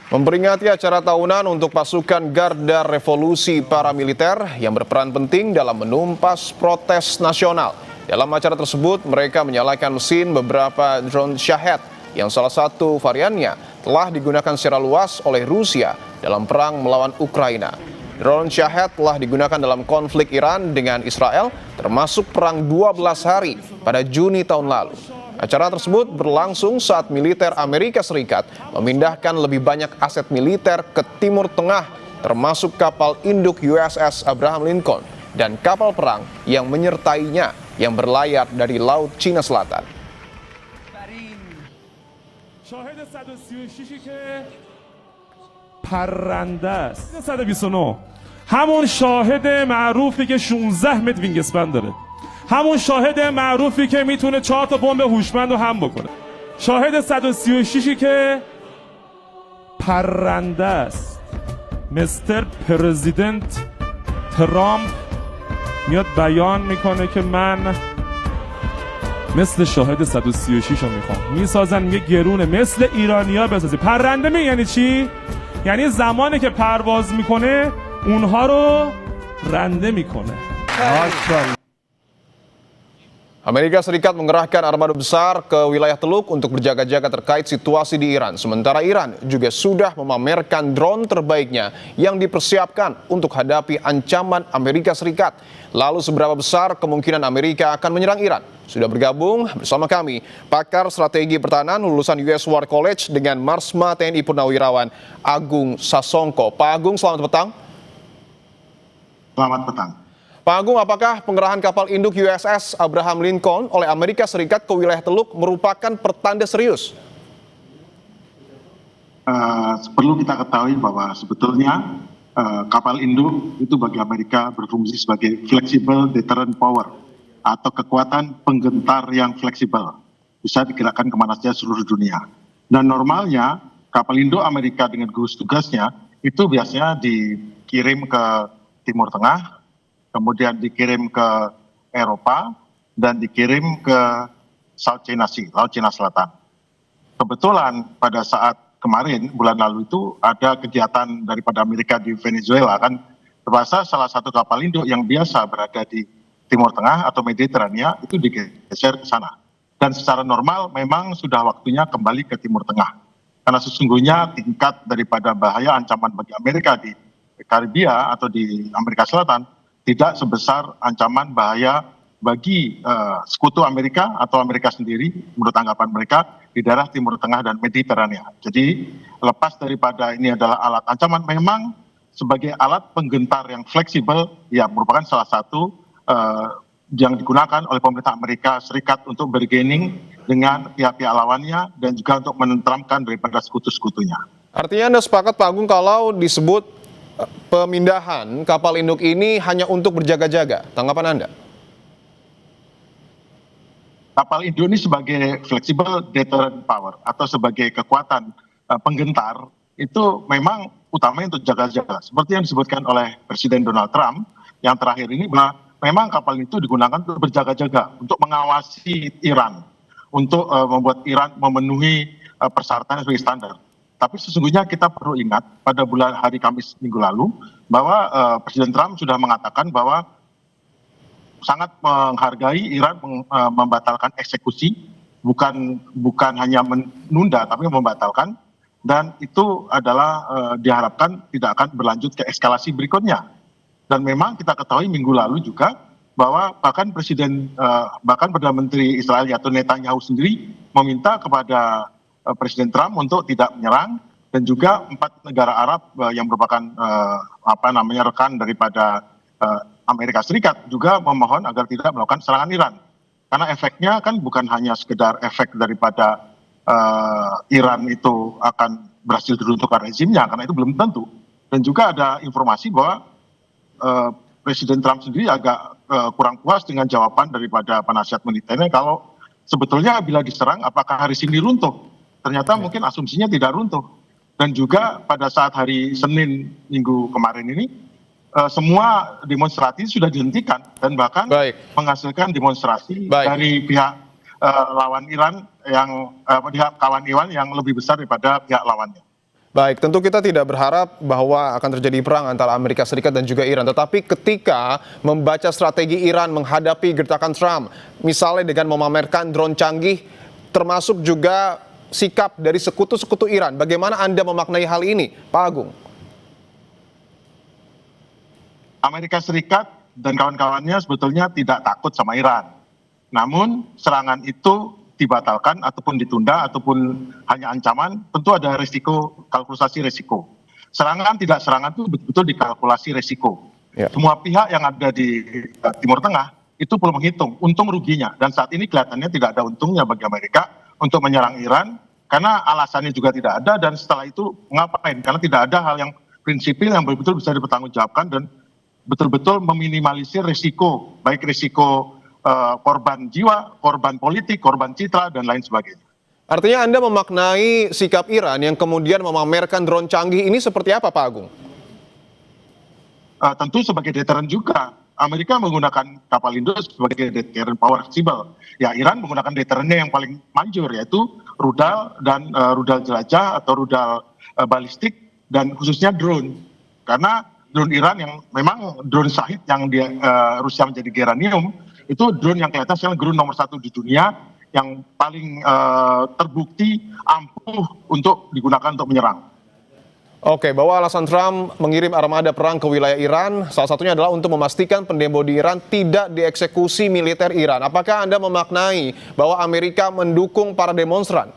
Memperingati acara tahunan untuk pasukan Garda Revolusi Paramiliter yang berperan penting dalam menumpas protes nasional. Dalam acara tersebut, mereka menyalakan mesin beberapa drone Shahed yang salah satu variannya telah digunakan secara luas oleh Rusia dalam perang melawan Ukraina. Drone Shahed telah digunakan dalam konflik Iran dengan Israel, termasuk perang 12 hari pada Juni tahun lalu. Acara tersebut berlangsung saat militer Amerika Serikat memindahkan lebih banyak aset militer ke Timur Tengah, termasuk kapal induk USS Abraham Lincoln dan kapal perang yang menyertainya yang berlayar dari Laut Cina Selatan. شاهد 136 که پرنده است. 129 همون شاهد معروفی که 16 متر وینگسپن داره، همون شاهد معروفی که میتونه 4 تا بمب هوشمند رو هم بکنه. شاهد 136 که پرنده است. مستر پرزیدنت ترامپ میاد بیان میکنه که من مثل شاهد 136 رو میخوام. میسازن میگه گرونه مثل ایرانیا بسازی. پرنده می یعنی چی؟ یعنی زمانی که پرواز میکنه اونها رو رنده میکنه. Amerika Serikat mengerahkan armada besar ke wilayah Teluk untuk berjaga-jaga terkait situasi di Iran. Sementara Iran juga sudah memamerkan drone terbaiknya yang dipersiapkan untuk hadapi ancaman Amerika Serikat. Lalu seberapa besar kemungkinan Amerika akan menyerang Iran? Sudah bergabung bersama kami pakar strategi pertahanan lulusan US War College dengan Marsma TNI Purnawirawan Agung Sasongko. Pak Agung, selamat petang. Selamat petang. Pak Agung, apakah pengerahan kapal induk USS Abraham Lincoln oleh Amerika Serikat ke wilayah Teluk merupakan pertanda serius? Perlu kita ketahui bahwa sebetulnya kapal induk itu bagi Amerika berfungsi sebagai flexible deterrent power atau kekuatan penggentar yang fleksibel, bisa digerakkan kemana saja seluruh dunia. Dan normalnya kapal induk Amerika dengan gugus tugasnya itu biasanya dikirim ke Timur Tengah, kemudian dikirim ke Eropa, dan dikirim ke South China Sea, Laut Cina Selatan. Kebetulan pada saat kemarin, bulan lalu itu ada kegiatan daripada Amerika di Venezuela, kan terpaksa salah satu kapal induk yang biasa berada di Timur Tengah atau Mediterania itu digeser ke sana. Dan secara normal memang sudah waktunya kembali ke Timur Tengah. Karena sesungguhnya tingkat daripada bahaya ancaman bagi Amerika di Karibia atau di Amerika Selatan tidak sebesar ancaman bahaya bagi sekutu Amerika atau Amerika sendiri menurut anggapan mereka di daerah Timur Tengah dan Mediterania. Jadi lepas daripada ini adalah alat ancaman, memang sebagai alat penggentar yang fleksibel, ya merupakan salah satu yang digunakan oleh pemerintah Amerika Serikat untuk bergaining dengan pihak-pihak lawannya dan juga untuk menenteramkan daripada sekutu-sekutunya. Artinya Anda sepakat Pak Agung kalau disebut pemindahan kapal induk ini hanya untuk berjaga-jaga. Tanggapan Anda? Kapal induk ini sebagai flexible deterrent power atau sebagai kekuatan penggentar itu memang utamanya untuk jaga-jaga. Seperti yang disebutkan oleh Presiden Donald Trump yang terakhir ini, bahwa memang kapal itu digunakan untuk berjaga-jaga, untuk mengawasi Iran, untuk membuat Iran memenuhi persyaratan sebagai standar. Tapi sesungguhnya kita perlu ingat pada bulan hari Kamis minggu lalu bahwa Presiden Trump sudah mengatakan bahwa sangat menghargai Iran membatalkan eksekusi, bukan hanya menunda tapi membatalkan dan itu adalah diharapkan tidak akan berlanjut ke eskalasi berikutnya. Dan memang kita ketahui minggu lalu juga bahwa bahkan bahkan Perdana Menteri Israel yaitu Netanyahu sendiri meminta kepada Presiden Trump untuk tidak menyerang, dan juga 4 negara Arab yang merupakan rekan daripada Amerika Serikat juga memohon agar tidak melakukan serangan Iran. Karena efeknya kan bukan hanya sekedar efek daripada Iran itu akan berhasil diruntuhkan rezimnya, karena itu belum tentu. Dan juga ada informasi bahwa Presiden Trump sendiri agak kurang puas dengan jawaban daripada penasihat militernya kalau sebetulnya bila diserang apakah hari ini runtuh. Ternyata mungkin asumsinya tidak runtuh. Dan juga pada saat hari Senin minggu kemarin ini semua demonstrasi sudah dihentikan dan bahkan menghasilkan demonstrasi dari pihak lawan Iran yang pihak kawan Iran yang lebih besar daripada pihak lawannya. Baik, tentu kita tidak berharap bahwa akan terjadi perang antara Amerika Serikat dan juga Iran. Tetapi ketika membaca strategi Iran menghadapi gertakan Trump, misalnya dengan memamerkan drone canggih, termasuk juga sikap dari sekutu-sekutu Iran, bagaimana Anda memaknai hal ini, Pak Agung? Amerika Serikat dan kawan-kawannya sebetulnya tidak takut sama Iran. Namun serangan itu dibatalkan ataupun ditunda ataupun hanya ancaman, tentu ada risiko, kalkulasi risiko. Serangan tidak serangan itu betul-betul dikalkulasi risiko. Semua pihak yang ada di Timur Tengah itu perlu menghitung untung ruginya, dan saat ini kelihatannya tidak ada untungnya bagi Amerika untuk menyerang Iran karena alasannya juga tidak ada, dan setelah itu ngapain? Karena tidak ada hal yang prinsipil yang betul-betul bisa dipertanggungjawabkan dan betul-betul meminimalisir risiko, baik risiko korban jiwa, korban politik, korban citra, dan lain sebagainya. Artinya Anda memaknai sikap Iran yang kemudian memamerkan drone canggih ini seperti apa, Pak Agung? Tentu sebagai deteran juga. Amerika menggunakan kapal induk sebagai deterrent power fleksibel. Ya, Iran menggunakan deterannya yang paling manjur, yaitu rudal dan rudal jelajah atau rudal balistik, dan khususnya drone. Karena drone Iran yang memang drone Shahid yang Rusia menjadi geranium, itu drone yang kelihatan sekarang drone nomor 1 di dunia yang paling terbukti ampuh untuk digunakan untuk menyerang. Oke, bahwa alasan Trump mengirim armada perang ke wilayah Iran, salah satunya adalah untuk memastikan pendemo di Iran tidak dieksekusi militer Iran. Apakah Anda memaknai bahwa Amerika mendukung para demonstran?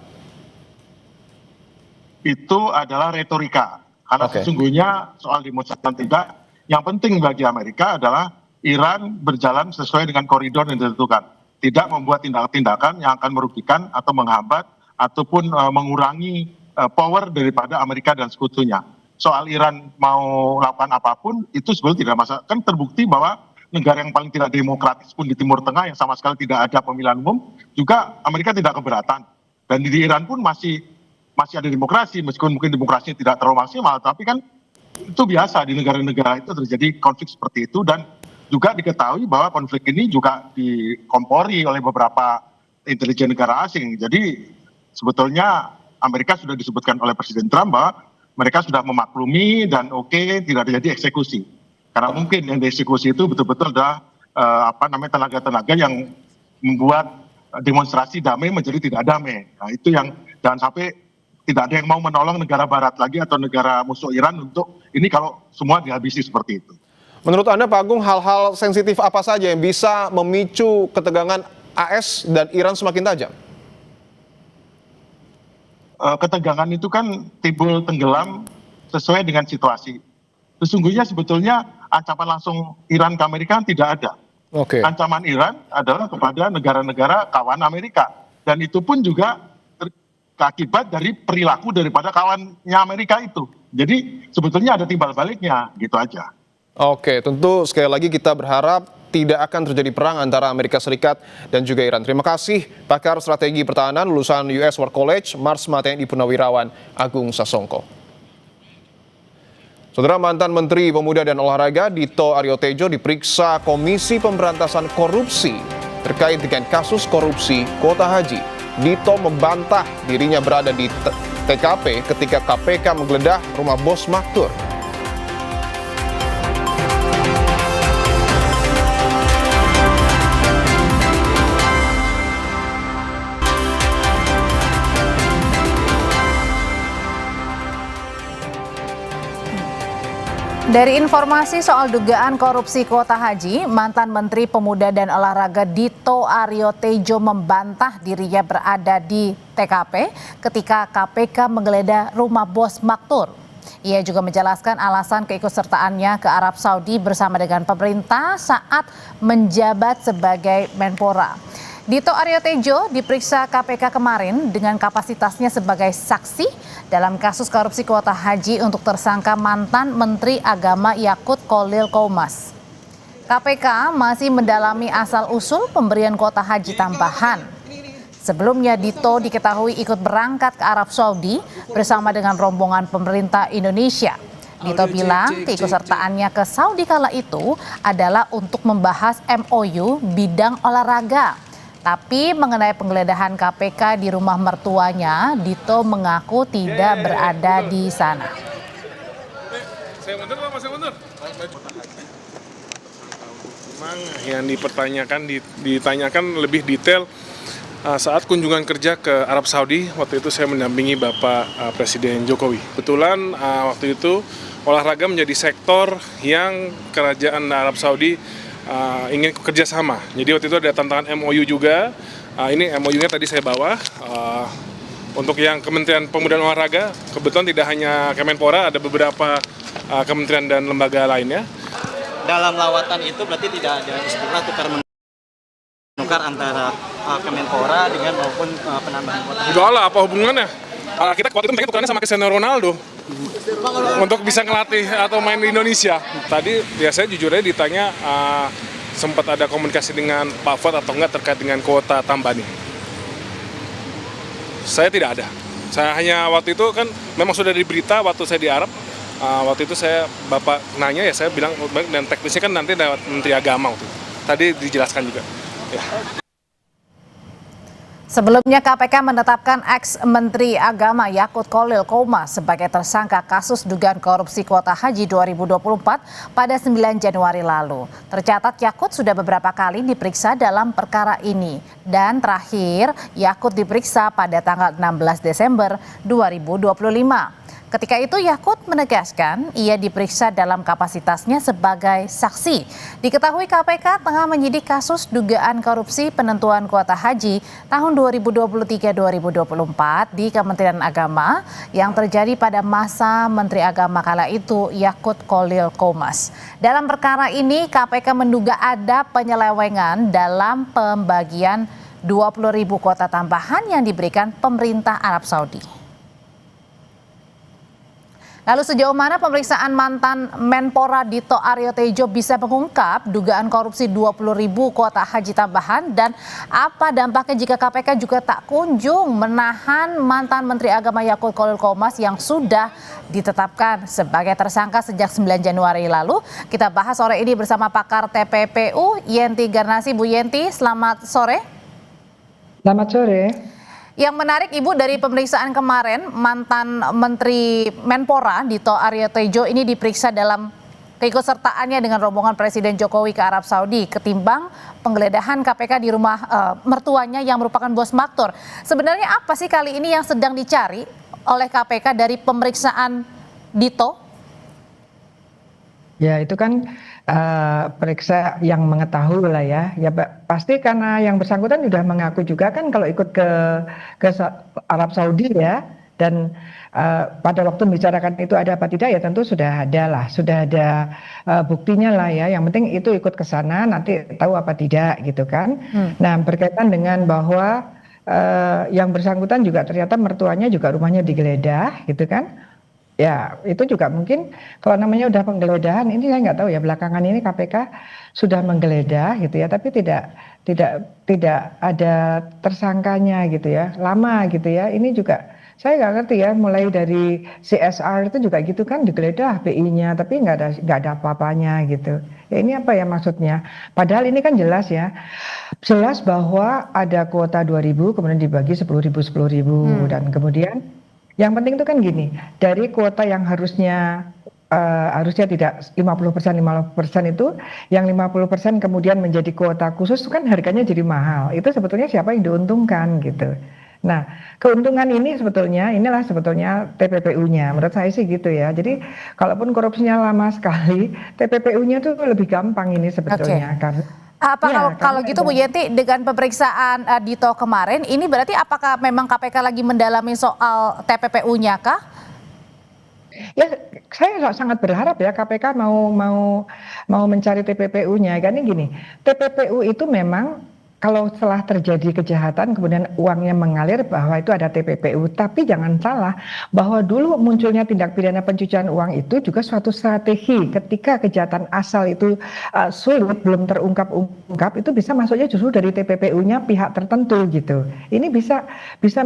Itu adalah retorika. Karena sesungguhnya soal demonstran tidak, yang penting bagi Amerika adalah Iran berjalan sesuai dengan koridor yang ditentukan. Tidak membuat tindakan-tindakan yang akan merugikan atau menghambat ataupun mengurangi power daripada Amerika dan sekutunya. Soal Iran mau lakukan apapun, itu sebenarnya tidak masalah. Kan terbukti bahwa negara yang paling tidak demokratis pun di Timur Tengah yang sama sekali tidak ada pemilihan umum, juga Amerika tidak keberatan. Dan di Iran pun masih ada demokrasi, meskipun mungkin demokrasinya tidak terlalu maksimal, tapi kan itu biasa di negara-negara itu terjadi konflik seperti itu. Dan juga diketahui bahwa konflik ini juga dikompori oleh beberapa intelijen negara asing. Jadi sebetulnya Amerika sudah disebutkan oleh Presiden Trump bahwa mereka sudah memaklumi dan tidak terjadi eksekusi. Karena mungkin yang dieksekusi itu betul-betul ada tenaga-tenaga yang membuat demonstrasi damai menjadi tidak damai. Nah, itu yang jangan sampai tidak ada yang mau menolong negara barat lagi atau negara musuh Iran untuk ini kalau semua dihabisi seperti itu. Menurut Anda, Pak Agung, hal-hal sensitif apa saja yang bisa memicu ketegangan AS dan Iran semakin tajam? Ketegangan itu kan timbul tenggelam sesuai dengan situasi. Sesungguhnya sebetulnya ancaman langsung Iran ke Amerika tidak ada. Ancaman Iran adalah kepada negara-negara kawan Amerika. Dan itu pun juga akibat dari perilaku daripada kawannya Amerika itu. Jadi sebetulnya ada timbal baliknya, gitu aja. Oke, tentu sekali lagi kita berharap tidak akan terjadi perang antara Amerika Serikat dan juga Iran. Terima kasih pakar strategi pertahanan lulusan US War College, Marsma TNI Purnawirawan Agung Sasongko. Saudara, mantan Menteri Pemuda dan Olahraga Dito Aryo Tejo diperiksa Komisi Pemberantasan Korupsi terkait dengan kasus korupsi kuota haji. Dito membantah dirinya berada di TKP ketika KPK menggeledah rumah bos Maktur. Dari informasi soal dugaan korupsi kuota haji, mantan Menteri Pemuda dan Olahraga Dito Aryo Tejo membantah dirinya berada di TKP ketika KPK menggeledah rumah bos Maktur. Ia juga menjelaskan alasan keikutsertaannya ke Arab Saudi bersama dengan pemerintah saat menjabat sebagai Menpora. Dito Aryo Tejo diperiksa KPK kemarin dengan kapasitasnya sebagai saksi dalam kasus korupsi kuota haji untuk tersangka mantan Menteri Agama Yakut Kholil Qomas. KPK masih mendalami asal-usul pemberian kuota haji tambahan. Sebelumnya Dito diketahui ikut berangkat ke Arab Saudi bersama dengan rombongan pemerintah Indonesia. Dito bilang keikutsertaannya ke Saudi kala itu adalah untuk membahas MOU bidang olahraga. Tapi mengenai penggeledahan KPK di rumah mertuanya, Dito mengaku tidak berada di sana. Memang yang ditanyakan lebih detail saat kunjungan kerja ke Arab Saudi. Waktu itu saya mendampingi Bapak Presiden Jokowi. Kebetulan waktu itu olahraga menjadi sektor yang kerajaan Arab Saudi ingin kerjasama. Jadi waktu itu ada tantangan MOU juga. Ini MOU-nya tadi saya bawa. Untuk yang Kementerian Pemuda dan Olahraga, kebetulan tidak hanya Kemenpora, ada beberapa kementerian dan lembaga lainnya. Dalam lawatan itu berarti tidak ada istilah tukar antara Kemenpora dengan maupun penambahan kuota. Enggak lah, apa hubungannya? Kita waktu itu mereka tukarannya sama Cristiano Ronaldo untuk bisa ngelatih atau main di Indonesia. Tadi saya jujur aja ditanya sempat ada komunikasi dengan Pak Fuad atau enggak terkait dengan kuota tambahan ini. Saya tidak ada. Saya hanya waktu itu kan memang sudah diberita waktu saya di Arab. Waktu itu Bapak nanya ya saya bilang, dan teknisnya kan nanti lewat Menteri Agama waktu itu. Tadi dijelaskan juga. Ya. Sebelumnya KPK menetapkan ex-Menteri Agama Yakut Kholil Qomas sebagai tersangka kasus dugaan korupsi kuota haji 2024 pada 9 Januari lalu. Tercatat Yakut sudah beberapa kali diperiksa dalam perkara ini. Dan terakhir Yakut diperiksa pada tanggal 16 Desember 2025. Ketika itu Yakut menegaskan ia diperiksa dalam kapasitasnya sebagai saksi. Diketahui KPK tengah menyidik kasus dugaan korupsi penentuan kuota haji tahun 2023-2024 di Kementerian Agama yang terjadi pada masa Menteri Agama kala itu Yakut Kholil Qomas. Dalam perkara ini KPK menduga ada penyelewengan dalam pembagian 20.000 kuota tambahan yang diberikan pemerintah Arab Saudi. Lalu sejauh mana pemeriksaan mantan Menpora Dito Aryo Tejo bisa mengungkap dugaan korupsi 20.000 kuota haji tambahan dan apa dampaknya jika KPK juga tak kunjung menahan mantan Menteri Agama Yakut Kholil Qomas yang sudah ditetapkan sebagai tersangka sejak 9 Januari lalu. Kita bahas sore ini bersama pakar TPPU Yenti Garnasi. Bu Yenti, selamat sore. Selamat sore. Yang menarik Ibu dari pemeriksaan kemarin mantan Menteri Menpora Dito Aryo Tejo ini diperiksa dalam keikutsertaannya dengan rombongan Presiden Jokowi ke Arab Saudi ketimbang penggeledahan KPK di rumah mertuanya yang merupakan bos Maktur. Sebenarnya apa sih kali ini yang sedang dicari oleh KPK dari pemeriksaan Dito? Ya itu kan periksa yang mengetahui lah ya. Ya pasti karena yang bersangkutan sudah mengaku juga kan kalau ikut ke Arab Saudi ya. Dan pada waktu membicarakan itu ada apa tidak ya tentu sudah ada buktinya lah ya. Yang penting itu ikut ke sana nanti tahu apa tidak gitu kan. Nah berkaitan dengan bahwa yang bersangkutan juga ternyata mertuanya juga rumahnya digeledah gitu kan. Ya itu juga mungkin kalau namanya udah penggeledahan ini saya nggak tahu ya belakangan ini KPK sudah menggeledah gitu ya tapi tidak ada tersangkanya gitu ya lama gitu ya ini juga saya nggak ngerti ya mulai dari CSR itu juga gitu kan digeledah BI-nya tapi nggak ada apa-apanya gitu ya ini apa ya maksudnya padahal ini kan jelas bahwa ada kuota 2.000 kemudian dibagi 10.000 dan kemudian yang penting itu kan gini, dari kuota yang harusnya tidak 50% itu, yang 50% kemudian menjadi kuota khusus itu kan harganya jadi mahal. Itu sebetulnya siapa yang diuntungkan gitu. Nah, keuntungan ini inilah sebetulnya TPPU-nya. Menurut saya sih gitu ya. Jadi, kalaupun korupsinya lama sekali, TPPU-nya tuh lebih gampang ini sebetulnya. Karena kalau gitu Bu Yenti, dengan pemeriksaan Dito kemarin, ini berarti apakah memang KPK lagi mendalami soal TPPU-nya kah? Ya, saya sangat berharap ya KPK mau mencari TPPU-nya. Karena gini, TPPU itu memang kalau setelah terjadi kejahatan kemudian uangnya mengalir bahwa itu ada TPPU, tapi jangan salah bahwa dulu munculnya tindak pidana pencucian uang itu juga suatu strategi. Ketika kejahatan asal itu sulit, belum terungkap itu bisa masuknya justru dari TPPU-nya pihak tertentu gitu. Ini bisa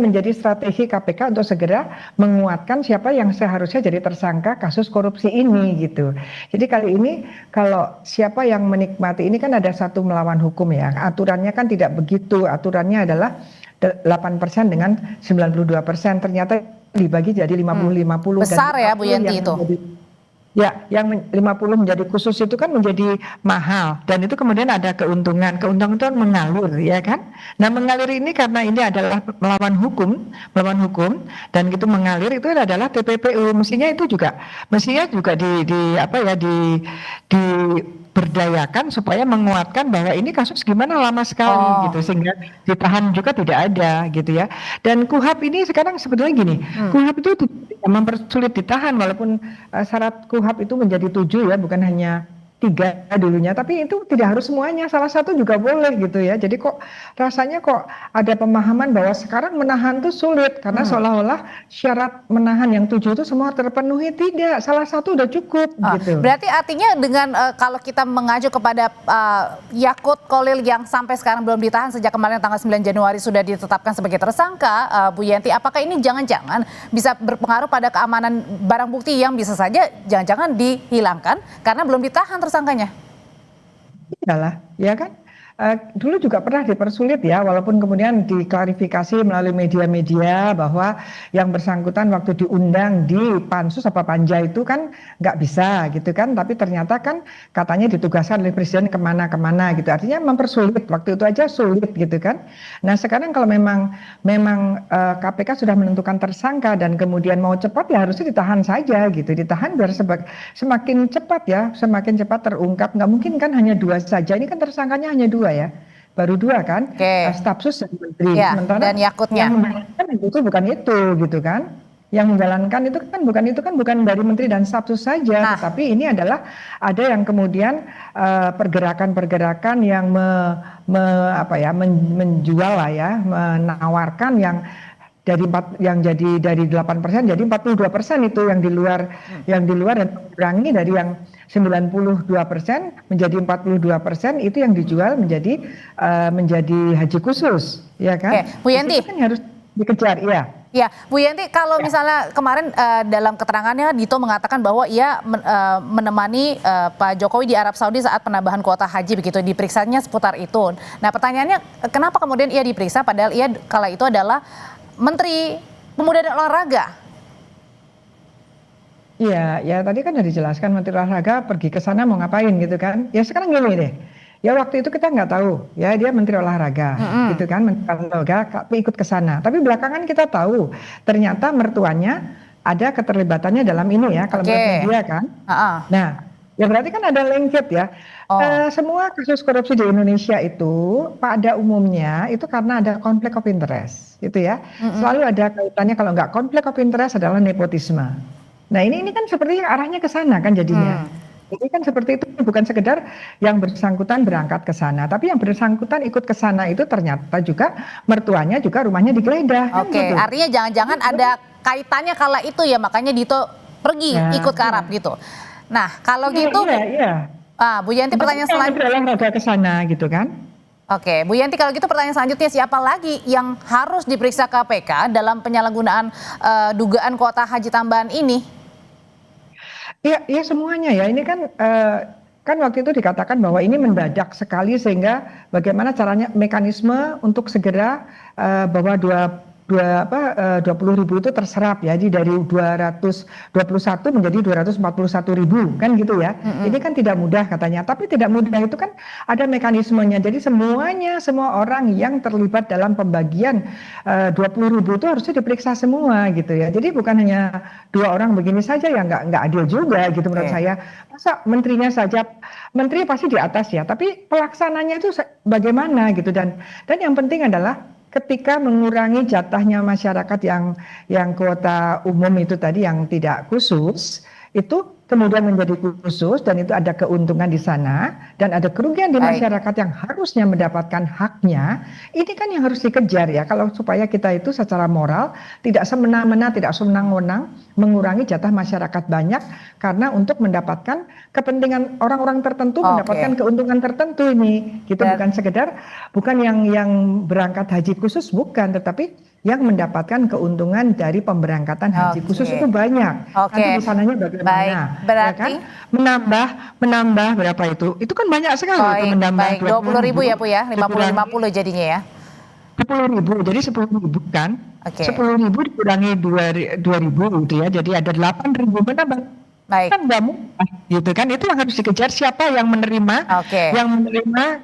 menjadi strategi KPK untuk segera menguatkan siapa yang seharusnya jadi tersangka kasus korupsi ini gitu. Jadi kali ini kalau siapa yang menikmati, ini kan ada satu melawan hukum ya, aturannya kan tidak begitu, aturannya adalah 8% dengan 92%, ternyata dibagi jadi 50-50. Besar ya Bu Yenti itu. Ya, yang 50 menjadi khusus itu kan menjadi mahal, dan itu kemudian ada keuntungan itu mengalir ya kan. Nah, mengalir ini karena ini adalah melawan hukum, dan itu mengalir itu adalah TPPU, mestinya juga berdayakan supaya menguatkan bahwa ini kasus gimana lama sekali gitu, sehingga ditahan juga tidak ada gitu ya. Dan KUHAP ini sekarang sebetulnya gini, KUHAP itu mempersulit ditahan, walaupun syarat KUHAP itu menjadi 7 ya, bukan hanya 3 dulunya, tapi itu tidak harus semuanya, salah satu juga boleh gitu ya. Jadi rasanya ada pemahaman bahwa sekarang menahan itu sulit karena seolah-olah syarat menahan yang 7 itu semua terpenuhi, tidak, salah satu udah cukup gitu. Berarti artinya dengan kalau kita mengacu kepada Yakut Kholil yang sampai sekarang belum ditahan, sejak kemarin tanggal 9 Januari sudah ditetapkan sebagai tersangka, Bu Yenti, apakah ini jangan-jangan bisa berpengaruh pada keamanan barang bukti yang bisa saja jangan-jangan dihilangkan karena belum ditahan tersangkanya? Iyalah, ya kan? Dulu juga pernah dipersulit ya, walaupun kemudian diklarifikasi melalui media-media bahwa yang bersangkutan waktu diundang di pansus apa panja itu kan nggak bisa gitu kan, tapi ternyata kan katanya ditugaskan oleh presiden kemana-kemana gitu, artinya mempersulit, waktu itu aja sulit gitu kan. Nah sekarang kalau memang KPK sudah menentukan tersangka dan kemudian mau cepat ya harusnya ditahan saja gitu, ditahan biar semakin cepat terungkap. Nggak mungkin kan hanya 2 saja, ini kan tersangkanya hanya 2 ya, baru 2 kan, staf sus dan menteri. Ya, sementara dan Yakutnya yang menjalankan itu bukan itu gitu kan, yang menjalankan itu kan bukan dari menteri dan staf sus saja, tetapi ini adalah ada yang kemudian pergerakan-pergerakan yang menjual lah ya, menawarkan yang dari 8% jadi 42% itu yang di luar dan mengurangi dari yang 92% menjadi 42% itu yang dijual menjadi haji khusus, ya kan? Bu Yenti, itu kan harus dikejar, ya. Ya, Bu Yenti, kalau misalnya kemarin dalam keterangannya Dito mengatakan bahwa ia menemani Pak Jokowi di Arab Saudi saat penambahan kuota haji begitu, diperiksanya seputar itu. Nah, pertanyaannya kenapa kemudian ia diperiksa padahal ia kala itu adalah Menteri Pemuda dan Olahraga? Iya, ya tadi kan sudah dijelaskan Menteri Olahraga pergi ke sana mau ngapain gitu kan. Ya sekarang gini deh, ya waktu itu kita nggak tahu, ya dia Menteri Olahraga gitu kan, Menteri Olahraga ikut ke sana. Tapi belakangan kita tahu ternyata mertuanya ada keterlibatannya dalam ini ya, kalau menurut media kan. Nah, ya berarti kan ada lengket ya. Semua kasus korupsi di Indonesia itu pada umumnya itu karena ada konflik of interest, gitu ya. Selalu ada kaitannya, kalau nggak konflik of interest adalah nepotisme. Nah ini kan seperti arahnya ke sana kan jadinya. Jadi kan seperti itu, bukan sekedar yang bersangkutan berangkat ke sana, tapi yang bersangkutan ikut ke sana itu ternyata juga mertuanya juga rumahnya digeledah. Oke, kan gitu. Artinya jangan-jangan ada kaitannya kala itu ya, makanya Dito pergi ikut ke Arab gitu. Nah kalau gitu, Bu Yenti, pertanyaan selanjutnya ke sana gitu kan. Oke, Bu Yenti, kalau gitu pertanyaan selanjutnya, siapa lagi yang harus diperiksa KPK dalam penyalahgunaan dugaan kuota haji tambahan ini? Ya semuanya ya, ini kan waktu itu dikatakan bahwa ini mendadak sekali sehingga bagaimana caranya mekanisme untuk segera bahwa 2 20.000 itu terserap ya, jadi dari 221 menjadi 241.000 kan gitu ya. Ini kan tidak mudah katanya, tapi tidak mudah itu kan ada mekanismenya. Jadi semua orang yang terlibat dalam pembagian 20.000 itu harusnya diperiksa semua gitu ya. Jadi bukan hanya 2 orang begini saja ya, nggak adil juga gitu menurut saya. Masa menterinya saja, menteri pasti di atas ya, tapi pelaksananya itu bagaimana gitu. Dan yang penting adalah ketika mengurangi jatahnya masyarakat yang kuota umum itu tadi yang tidak khusus, itu kemudian menjadi khusus dan itu ada keuntungan di sana dan ada kerugian di masyarakat yang harusnya mendapatkan haknya. Ini kan yang harus dikejar ya, kalau supaya kita itu secara moral tidak semena-mena, tidak sewenang-wenang mengurangi jatah masyarakat banyak karena untuk mendapatkan kepentingan orang-orang tertentu, mendapatkan keuntungan tertentu ini. Gitu, bukan yang berangkat haji khusus, bukan, tetapi yang mendapatkan keuntungan dari pemberangkatan haji khusus itu banyak. Nanti di sananya bagaimana? Berarti ya kan? menambah berapa itu? Itu kan banyak sekali itu menambah. 20.000 ya Bu ya, 50 jadinya ya. 10.000, jadi 10.000 kan? 10.000 dikurangi 2.000 gitu ya, jadi ada 8.000 menambah. Kan nggak mudah gitu kan, itu yang harus dikejar, siapa yang menerima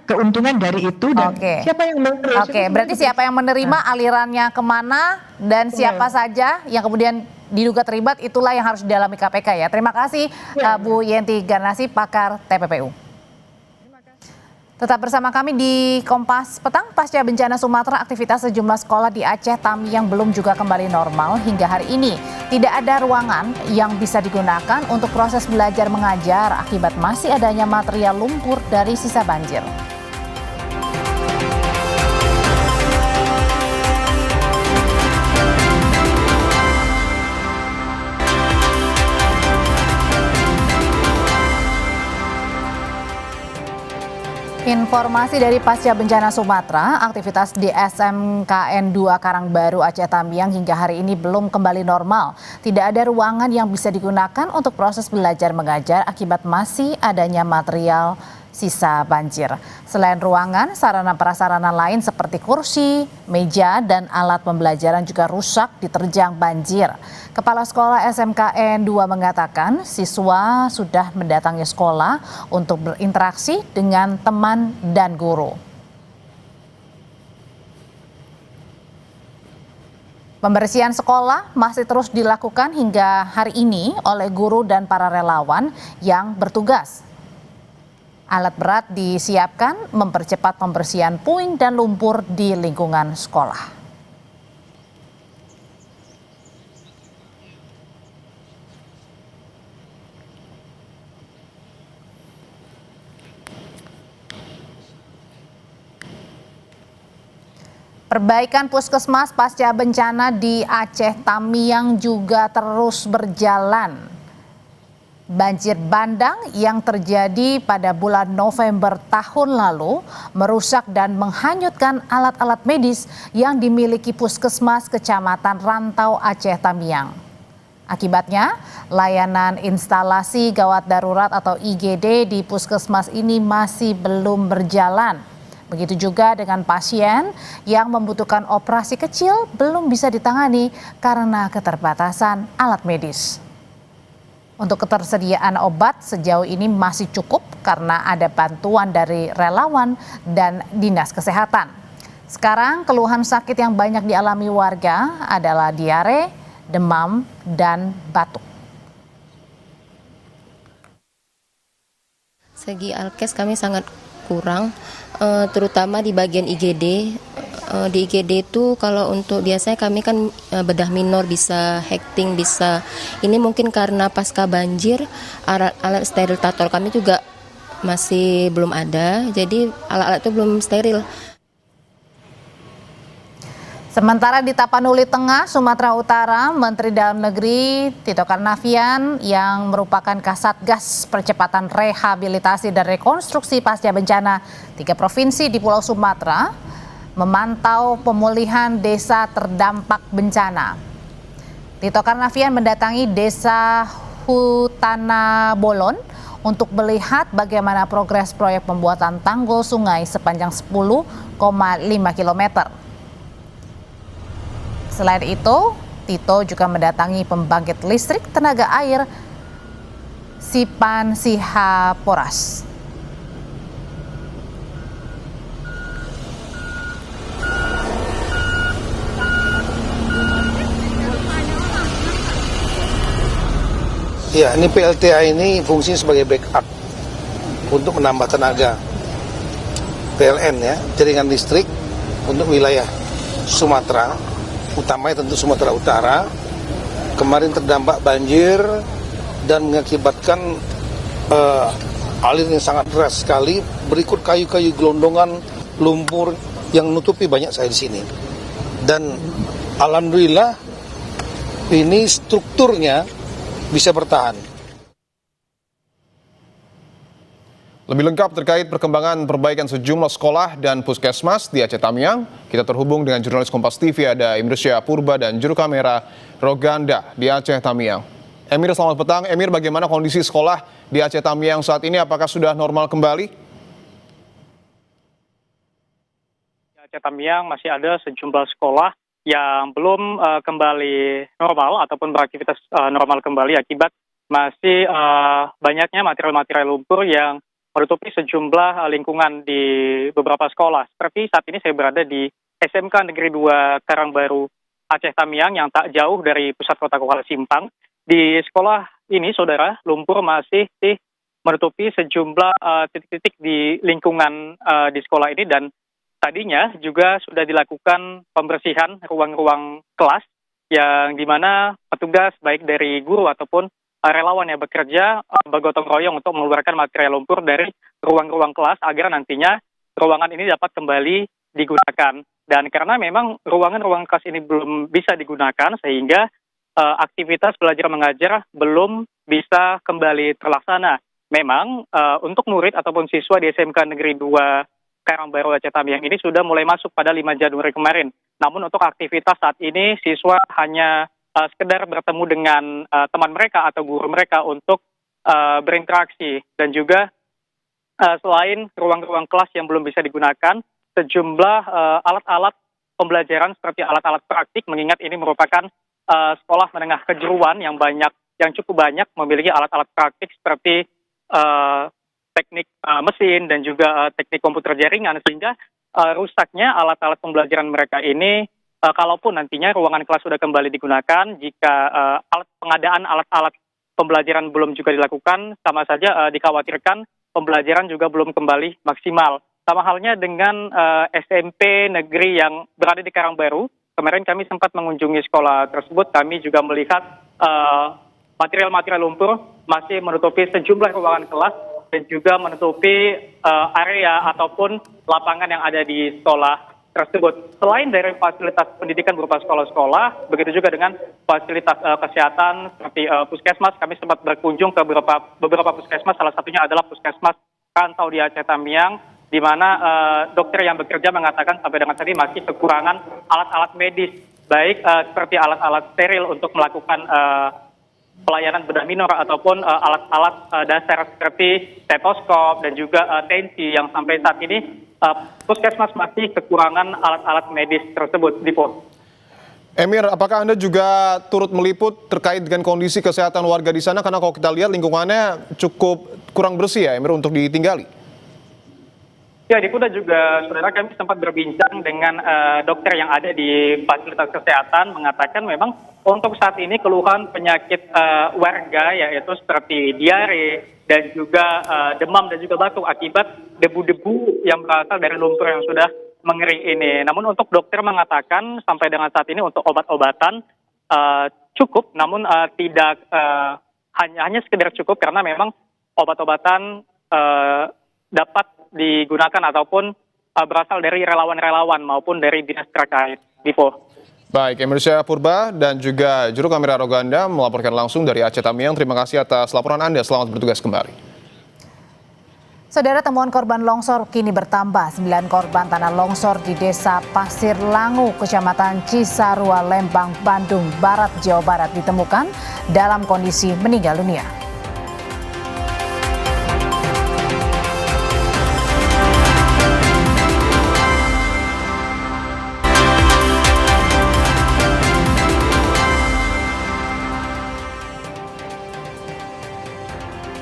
keuntungan dari itu dan siapa yang mengurus. Berarti siapa yang menerima, alirannya kemana, dan siapa saja yang kemudian diduga terlibat, itulah yang harus didalami KPK ya. Terima kasih Bu Yenti Garnasi, pakar TPPU. Tetap bersama kami di Kompas Petang. Pasca bencana Sumatera, aktivitas sejumlah sekolah di Aceh Tamiang belum juga kembali normal hingga hari ini. Tidak ada ruangan yang bisa digunakan untuk proses belajar mengajar akibat masih adanya material lumpur dari sisa banjir. Informasi dari pasca bencana Sumatera, aktivitas di SMKN 2 Karangbaru Aceh Tamiang hingga hari ini belum kembali normal. Tidak ada ruangan yang bisa digunakan untuk proses belajar mengajar akibat masih adanya material sisa banjir. Selain ruangan, sarana prasarana lain seperti kursi, meja, dan alat pembelajaran juga rusak diterjang banjir. Kepala Sekolah SMKN 2 mengatakan siswa sudah mendatangi sekolah untuk berinteraksi dengan teman dan guru. Pembersihan sekolah masih terus dilakukan hingga hari ini oleh guru dan para relawan yang bertugas. Alat berat disiapkan mempercepat pembersihan puing dan lumpur di lingkungan sekolah. Perbaikan puskesmas pasca bencana di Aceh Tamiang juga terus berjalan. Banjir bandang yang terjadi pada bulan November tahun lalu merusak dan menghanyutkan alat-alat medis yang dimiliki puskesmas Kecamatan Rantau Aceh Tamiang. Akibatnya, layanan instalasi gawat darurat atau IGD di puskesmas ini masih belum berjalan. Begitu juga dengan pasien yang membutuhkan operasi kecil belum bisa ditangani karena keterbatasan alat medis. Untuk ketersediaan obat sejauh ini masih cukup karena ada bantuan dari relawan dan dinas kesehatan. Sekarang keluhan sakit yang banyak dialami warga adalah diare, demam, dan batuk. Segi alkes kami sangat kurang, terutama di bagian IGD. Di IGD itu kalau untuk biasanya kami kan bedah minor bisa, hekting bisa. Ini mungkin karena pasca banjir alat sterilitator kami juga masih belum ada, jadi alat-alat itu belum steril. Sementara di Tapanuli Tengah, Sumatera Utara, Menteri Dalam Negeri Tito Karnavian yang merupakan Kasatgas Percepatan Rehabilitasi dan Rekonstruksi Pasca Bencana 3 provinsi di Pulau Sumatera memantau pemulihan desa terdampak bencana. Tito Karnavian mendatangi desa Hutana Bolon untuk melihat bagaimana progres proyek pembuatan tanggul sungai sepanjang 10,5 km. Selain itu, Tito juga mendatangi pembangkit listrik tenaga air Sipan Sihaporas. Ya, ini PLTA ini fungsinya sebagai backup untuk menambah tenaga PLN ya, jaringan listrik untuk wilayah Sumatera, utamanya tentu Sumatera Utara. Kemarin terdampak banjir dan mengakibatkan aliran yang sangat deras sekali, berikut kayu-kayu gelondongan lumpur yang menutupi banyak saya di sini. Dan alhamdulillah ini strukturnya bisa bertahan. Lebih lengkap terkait perkembangan perbaikan sejumlah sekolah dan puskesmas di Aceh Tamiang, kita terhubung dengan jurnalis Kompas TV ada Emir Syahpurba dan juru kamera Roganda di Aceh Tamiang. Emir, selamat petang. Emir, bagaimana kondisi sekolah di Aceh Tamiang saat ini? Apakah sudah normal kembali? Di Aceh Tamiang masih ada sejumlah sekolah yang belum kembali normal ataupun beraktivitas normal kembali akibat masih banyaknya material-material lumpur yang menutupi sejumlah lingkungan di beberapa sekolah. Seperti saat ini saya berada di SMK Negeri 2 Karangbaru Aceh Tamiang yang tak jauh dari pusat kota Kuala Simpang. Di sekolah ini, saudara, lumpur masih menutupi sejumlah titik-titik di lingkungan di sekolah ini, dan tadinya juga sudah dilakukan pembersihan ruang-ruang kelas yang dimana petugas baik dari guru ataupun relawan yang bekerja bergotong royong untuk mengeluarkan material lumpur dari ruang-ruang kelas agar nantinya ruangan ini dapat kembali digunakan. Dan karena memang ruangan-ruang kelas ini belum bisa digunakan sehingga aktivitas belajar mengajar belum bisa kembali terlaksana. Memang untuk murid ataupun siswa di SMK Negeri 2 Karangbaru Aceh Tamiang ini sudah mulai masuk pada 5 Januari kemarin. Namun untuk aktivitas saat ini siswa hanya sekedar bertemu dengan teman mereka atau guru mereka untuk berinteraksi. Dan juga selain ruang-ruang kelas yang belum bisa digunakan, sejumlah alat-alat pembelajaran seperti alat-alat praktik, mengingat ini merupakan sekolah menengah kejuruan yang cukup banyak memiliki alat-alat praktik seperti teknik mesin dan juga teknik komputer jaringan, sehingga rusaknya alat-alat pembelajaran mereka ini, kalaupun nantinya ruangan kelas sudah kembali digunakan, jika pengadaan alat-alat pembelajaran belum juga dilakukan, sama saja dikhawatirkan pembelajaran juga belum kembali maksimal. Sama halnya dengan SMP negeri yang berada di Karangbaru. Kemarin kami sempat mengunjungi sekolah tersebut, kami juga melihat material-material lumpur masih menutupi sejumlah ruangan kelas dan juga menutupi area ataupun lapangan yang ada di sekolah tersebut. Selain dari fasilitas pendidikan berupa sekolah-sekolah, begitu juga dengan fasilitas kesehatan seperti puskesmas. Kami sempat berkunjung ke beberapa puskesmas, salah satunya adalah puskesmas Rantau di Aceh Tamiang, di mana dokter yang bekerja mengatakan sampai dengan saat ini masih kekurangan alat-alat medis, baik seperti alat-alat steril untuk melakukan pelayanan bedah minor ataupun alat-alat dasar seperti stetoskop dan juga tensi, yang sampai saat ini puskesmas masih kekurangan alat-alat medis tersebut. Dipo. Emir, apakah Anda juga turut meliput terkait dengan kondisi kesehatan warga di sana? Karena kalau kita lihat lingkungannya cukup kurang bersih ya, Emir, untuk ditinggali. Ya, Dipo, dan juga saudara, kami sempat berbincang dengan dokter yang ada di fasilitas kesehatan, mengatakan memang untuk saat ini keluhan penyakit warga yaitu seperti diare dan juga demam dan juga batuk akibat debu-debu yang berasal dari lumpur yang sudah mengering ini. Namun untuk dokter mengatakan sampai dengan saat ini untuk obat-obatan cukup, namun tidak hanya sekedar cukup, karena memang obat-obatan dapat digunakan ataupun berasal dari relawan-relawan maupun dari dinas terkait. Dipo. Baik, Emir Syahpurba dan juga juru kamera Roganda melaporkan langsung dari Aceh Tamiang. Terima kasih atas laporan Anda. Selamat bertugas kembali. Saudara, temuan korban longsor kini bertambah. 9 korban tanah longsor di Desa Pasir Langu, Kecamatan Cisarua, Lembang, Bandung Barat, Jawa Barat ditemukan dalam kondisi meninggal dunia.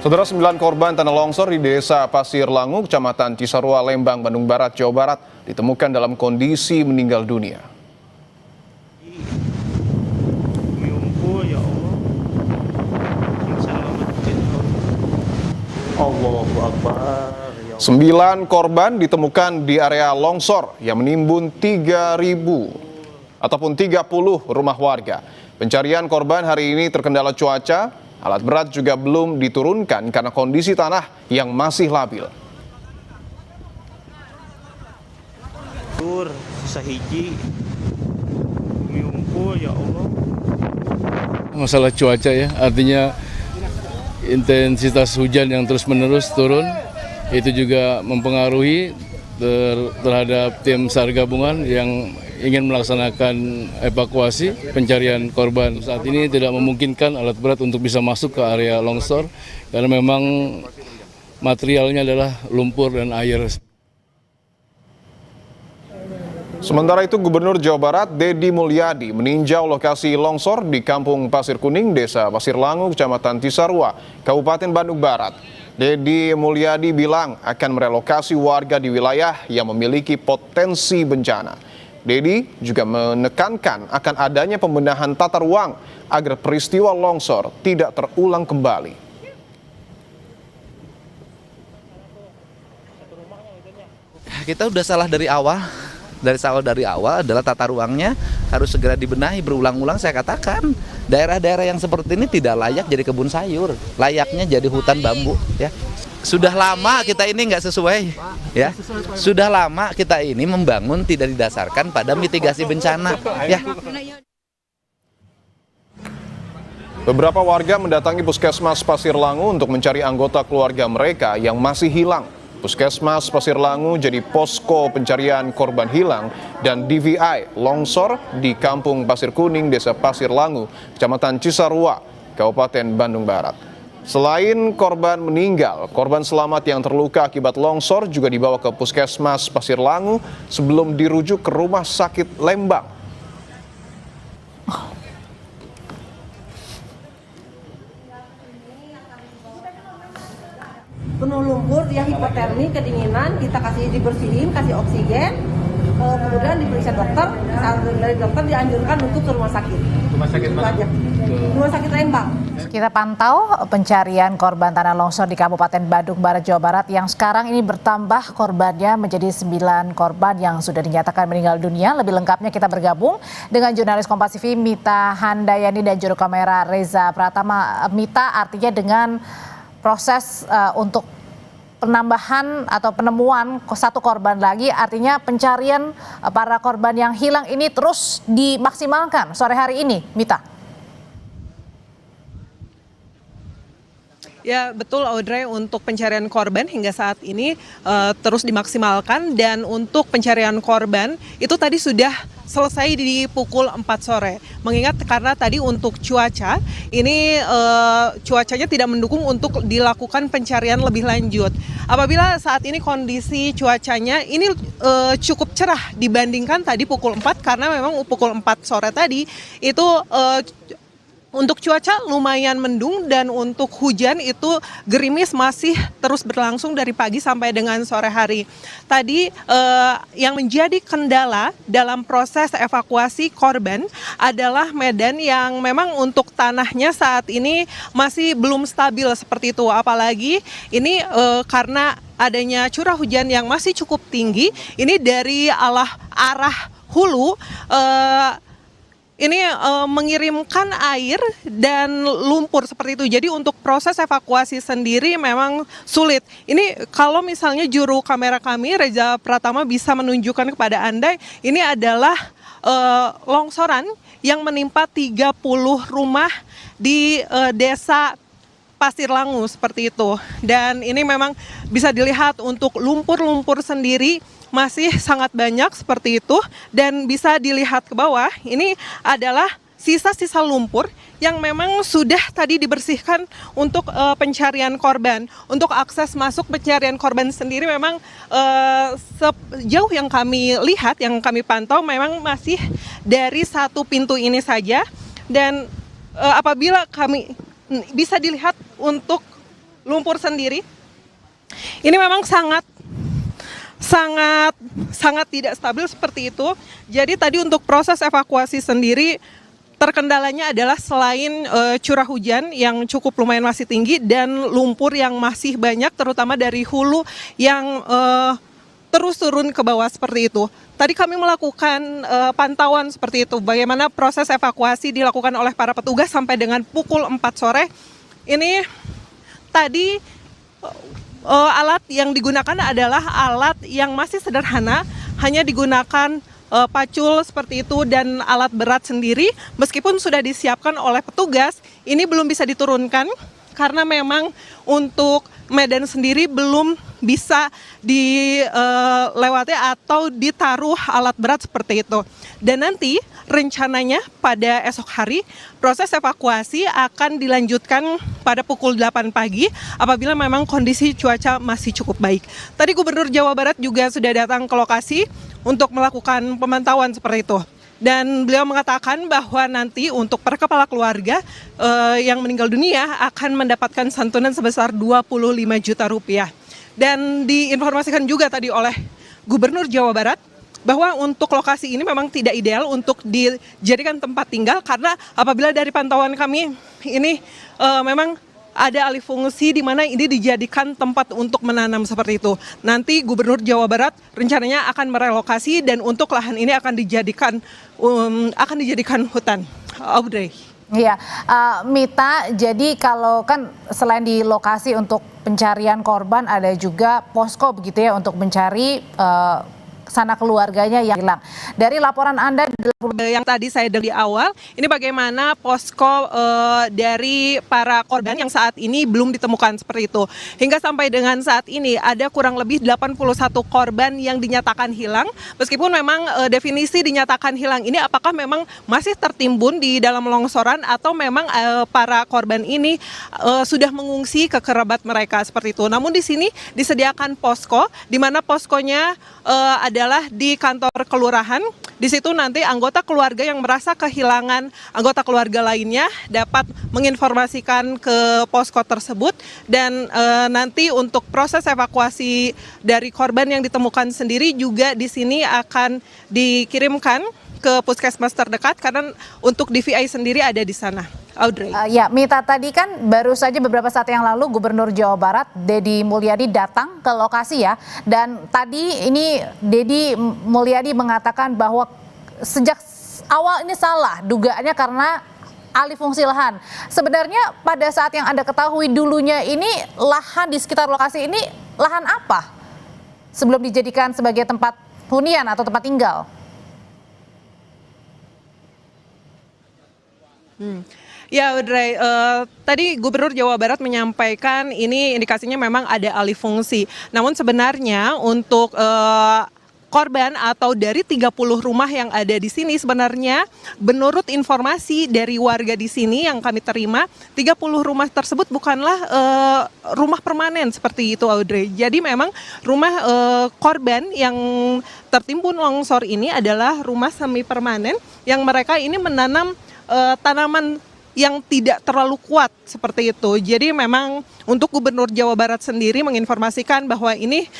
Saudara, 9 korban tanah longsor di Desa Pasir Langu, Kecamatan Cisarua, Lembang, Bandung Barat, Jawa Barat ditemukan dalam kondisi meninggal dunia. Allahu Akbar. 9 korban ditemukan di area longsor yang menimbun 3.000 ataupun 30 rumah warga. Pencarian korban hari ini terkendala cuaca, alat berat juga belum diturunkan karena kondisi tanah yang masih labil. Sisa hiji, ya Allah. Masalah cuaca ya, artinya intensitas hujan yang terus-menerus turun, itu juga mempengaruhi terhadap tim SAR gabungan yang ingin melaksanakan evakuasi pencarian korban. Saat ini tidak memungkinkan alat berat untuk bisa masuk ke area longsor karena memang materialnya adalah lumpur dan air. Sementara itu, Gubernur Jawa Barat Deddy Mulyadi meninjau lokasi longsor di Kampung Pasir Kuning, Desa Pasir Langu, Kecamatan Cisarua, Kabupaten Bandung Barat. Deddy Mulyadi bilang akan merelokasi warga di wilayah yang memiliki potensi bencana. Deddy juga menekankan akan adanya pembenahan tata ruang agar peristiwa longsor tidak terulang kembali. Kita udah salah dari awal. Dari awal adalah tata ruangnya harus segera dibenahi. Berulang-ulang saya katakan, daerah-daerah yang seperti ini tidak layak jadi kebun sayur, layaknya jadi hutan bambu. Ya, sudah lama kita ini nggak sesuai. Ya, sudah lama kita ini membangun tidak didasarkan pada mitigasi bencana. Ya. Beberapa warga mendatangi Puskesmas Pasir Langu untuk mencari anggota keluarga mereka yang masih hilang. Puskesmas Pasir Langu jadi posko pencarian korban hilang dan DVI longsor di Kampung Pasir Kuning, Desa Pasir Langu, Kecamatan Cisarua, Kabupaten Bandung Barat. Selain korban meninggal, korban selamat yang terluka akibat longsor juga dibawa ke Puskesmas Pasir Langu sebelum dirujuk ke Rumah Sakit Lembang. Penuh lumpur, dia hipotermi, kedinginan, kita kasih dibersihin, kasih oksigen, kemudian diperiksa dokter, dari dokter dianjurkan untuk ke rumah sakit. Rumah sakit mana? Rumah sakit Lembang. Kita pantau pencarian korban tanah longsor di Kabupaten Bandung Barat, Jawa Barat yang sekarang ini bertambah korbannya menjadi 9 korban yang sudah dinyatakan meninggal dunia. Lebih lengkapnya kita bergabung dengan jurnalis Kompas TV Mita Handayani dan juru kamera Reza Pratama. Mita, artinya dengan proses untuk penambahan atau penemuan 1 korban lagi, artinya pencarian para korban yang hilang ini terus dimaksimalkan sore hari ini, Mita. Ya betul Audrey, untuk pencarian korban hingga saat ini terus dimaksimalkan, dan untuk pencarian korban itu tadi sudah selesai di pukul 4 sore. Mengingat karena tadi untuk cuaca, ini cuacanya tidak mendukung untuk dilakukan pencarian lebih lanjut. Apabila saat ini kondisi cuacanya ini cukup cerah dibandingkan tadi pukul 4, karena memang pukul 4 sore tadi itu untuk cuaca lumayan mendung, dan untuk hujan itu gerimis masih terus berlangsung dari pagi sampai dengan sore hari. Tadi yang menjadi kendala dalam proses evakuasi korban adalah medan yang memang untuk tanahnya saat ini masih belum stabil seperti itu. Apalagi ini karena adanya curah hujan yang masih cukup tinggi, ini dari arah hulu ini mengirimkan air dan lumpur seperti itu. Jadi untuk proses evakuasi sendiri memang sulit. Ini kalau misalnya juru kamera kami Reza Pratama bisa menunjukkan kepada Anda, ini adalah longsoran yang menimpa 30 rumah di desa Pasir Langu seperti itu. Dan ini memang bisa dilihat untuk lumpur-lumpur sendiri masih sangat banyak seperti itu, dan bisa dilihat ke bawah ini adalah sisa-sisa lumpur yang memang sudah tadi dibersihkan untuk pencarian korban. Untuk akses masuk pencarian korban sendiri memang sejauh yang kami lihat, yang kami pantau memang masih dari 1 pintu ini saja, dan apabila kami bisa dilihat untuk lumpur sendiri ini memang sangat tidak stabil seperti itu. Jadi tadi untuk proses evakuasi sendiri terkendalanya adalah selain curah hujan yang cukup lumayan masih tinggi dan lumpur yang masih banyak terutama dari hulu yang terus turun ke bawah seperti itu. Tadi kami melakukan pantauan seperti itu, bagaimana proses evakuasi dilakukan oleh para petugas sampai dengan pukul 4 sore. Ini tadi alat yang digunakan adalah alat yang masih sederhana, hanya digunakan pacul seperti itu dan alat berat sendiri. Meskipun sudah disiapkan oleh petugas, ini belum bisa diturunkan karena memang untuk medan sendiri belum bisa dilewati atau ditaruh alat berat seperti itu. Dan nanti rencananya pada esok hari proses evakuasi akan dilanjutkan pada pukul 8 pagi apabila memang kondisi cuaca masih cukup baik. Tadi Gubernur Jawa Barat juga sudah datang ke lokasi untuk melakukan pemantauan seperti itu. Dan beliau mengatakan bahwa nanti untuk per kepala keluarga yang meninggal dunia akan mendapatkan santunan sebesar 25 juta rupiah. Dan diinformasikan juga tadi oleh Gubernur Jawa Barat bahwa untuk lokasi ini memang tidak ideal untuk dijadikan tempat tinggal karena apabila dari pantauan kami ini memang ada alih fungsi di mana ini dijadikan tempat untuk menanam seperti itu. Nanti Gubernur Jawa Barat rencananya akan merelokasi dan untuk lahan ini akan dijadikan hutan. Audrey. Iya, Mita, jadi kalau kan selain di lokasi untuk pencarian korban ada juga posko begitu ya untuk mencari sana keluarganya yang hilang. Dari laporan Anda yang tadi saya dari awal, ini bagaimana posko dari para korban yang saat ini belum ditemukan seperti itu. Hingga sampai dengan saat ini ada kurang lebih 81 korban yang dinyatakan hilang. Meskipun memang definisi dinyatakan hilang ini apakah memang masih tertimbun di dalam longsoran atau memang para korban ini sudah mengungsi ke kerabat mereka seperti itu. Namun di sini disediakan posko di mana poskonya adalah di kantor kelurahan. Di situ nanti anggota keluarga yang merasa kehilangan anggota keluarga lainnya dapat menginformasikan ke posko tersebut dan nanti untuk proses evakuasi dari korban yang ditemukan sendiri juga di sini akan dikirimkan ke puskesmas terdekat karena untuk DVI sendiri ada di sana. Audrey. Ya, Mita, tadi kan baru saja beberapa saat yang lalu Gubernur Jawa Barat Deddy Mulyadi datang ke lokasi ya. Dan tadi ini Deddy Mulyadi mengatakan bahwa sejak awal ini salah dugaannya karena alih fungsi lahan. Sebenarnya pada saat yang Anda ketahui dulunya ini lahan di sekitar lokasi ini lahan apa? Sebelum dijadikan sebagai tempat hunian atau tempat tinggal. Ya, Audrey, tadi Gubernur Jawa Barat menyampaikan ini indikasinya memang ada alih fungsi. Namun sebenarnya untuk korban atau dari 30 rumah yang ada di sini sebenarnya menurut informasi dari warga di sini yang kami terima 30 rumah tersebut bukanlah rumah permanen seperti itu, Audrey. Jadi memang rumah korban yang tertimbun longsor ini adalah rumah semi permanen yang mereka ini menanam tanaman yang tidak terlalu kuat seperti itu. Jadi memang untuk Gubernur Jawa Barat sendiri menginformasikan bahwa ini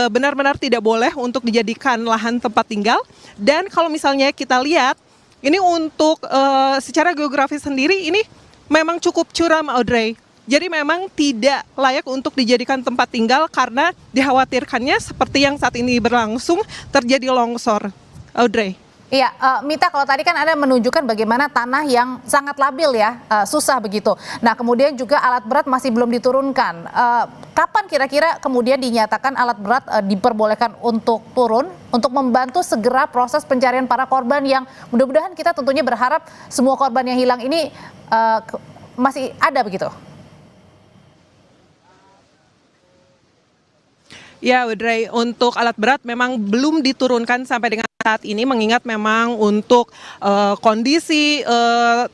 benar-benar tidak boleh untuk dijadikan lahan tempat tinggal. Dan kalau misalnya kita lihat, ini untuk secara geografis sendiri ini memang cukup curam, Audrey. Jadi memang tidak layak untuk dijadikan tempat tinggal karena dikhawatirkannya seperti yang saat ini berlangsung terjadi longsor. Audrey. Iya, Mita, kalau tadi kan Anda menunjukkan bagaimana tanah yang sangat labil ya, susah begitu. Nah, kemudian juga alat berat masih belum diturunkan. Kapan kira-kira kemudian dinyatakan alat berat diperbolehkan untuk turun, untuk membantu segera proses pencarian para korban yang mudah-mudahan kita tentunya berharap semua korban yang hilang ini masih ada begitu? Ya, Audrey, untuk alat berat memang belum diturunkan sampai dengan saat ini mengingat memang untuk kondisi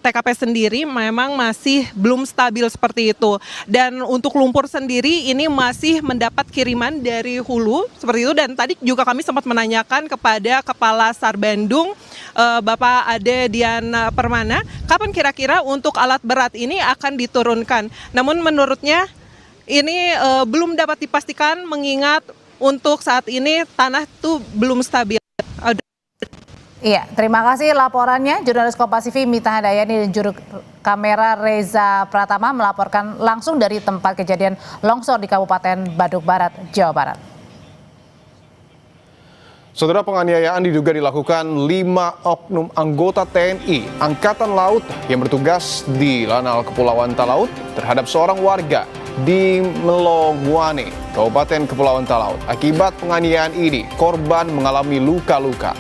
TKP sendiri memang masih belum stabil seperti itu. Dan untuk lumpur sendiri ini masih mendapat kiriman dari hulu seperti itu. Dan tadi juga kami sempat menanyakan kepada Kepala SAR Bandung, Bapak Ade Dian Permana, kapan kira-kira untuk alat berat ini akan diturunkan. Namun menurutnya ini belum dapat dipastikan mengingat untuk saat ini tanah itu belum stabil. Iya, terima kasih laporannya jurnalis Kompas TV Mita Handayani dan juru kamera Reza Pratama melaporkan langsung dari tempat kejadian longsor di Kabupaten Badung Barat, Jawa Barat. Saudara, penganiayaan diduga dilakukan 5 oknum anggota TNI Angkatan Laut yang bertugas di Lanal Kepulauan Talaut terhadap seorang warga di Melongwane, Kabupaten Kepulauan Talaut. Akibat penganiayaan ini, korban mengalami luka-luka.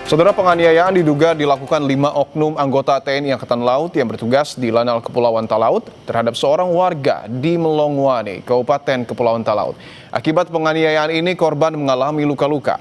Saudara, penganiayaan diduga dilakukan 5 oknum anggota TNI Angkatan Laut yang bertugas di Lanal Kepulauan Talaut terhadap seorang warga di Melongwane, Kabupaten Kepulauan Talaut. Akibat penganiayaan ini, korban mengalami luka-luka.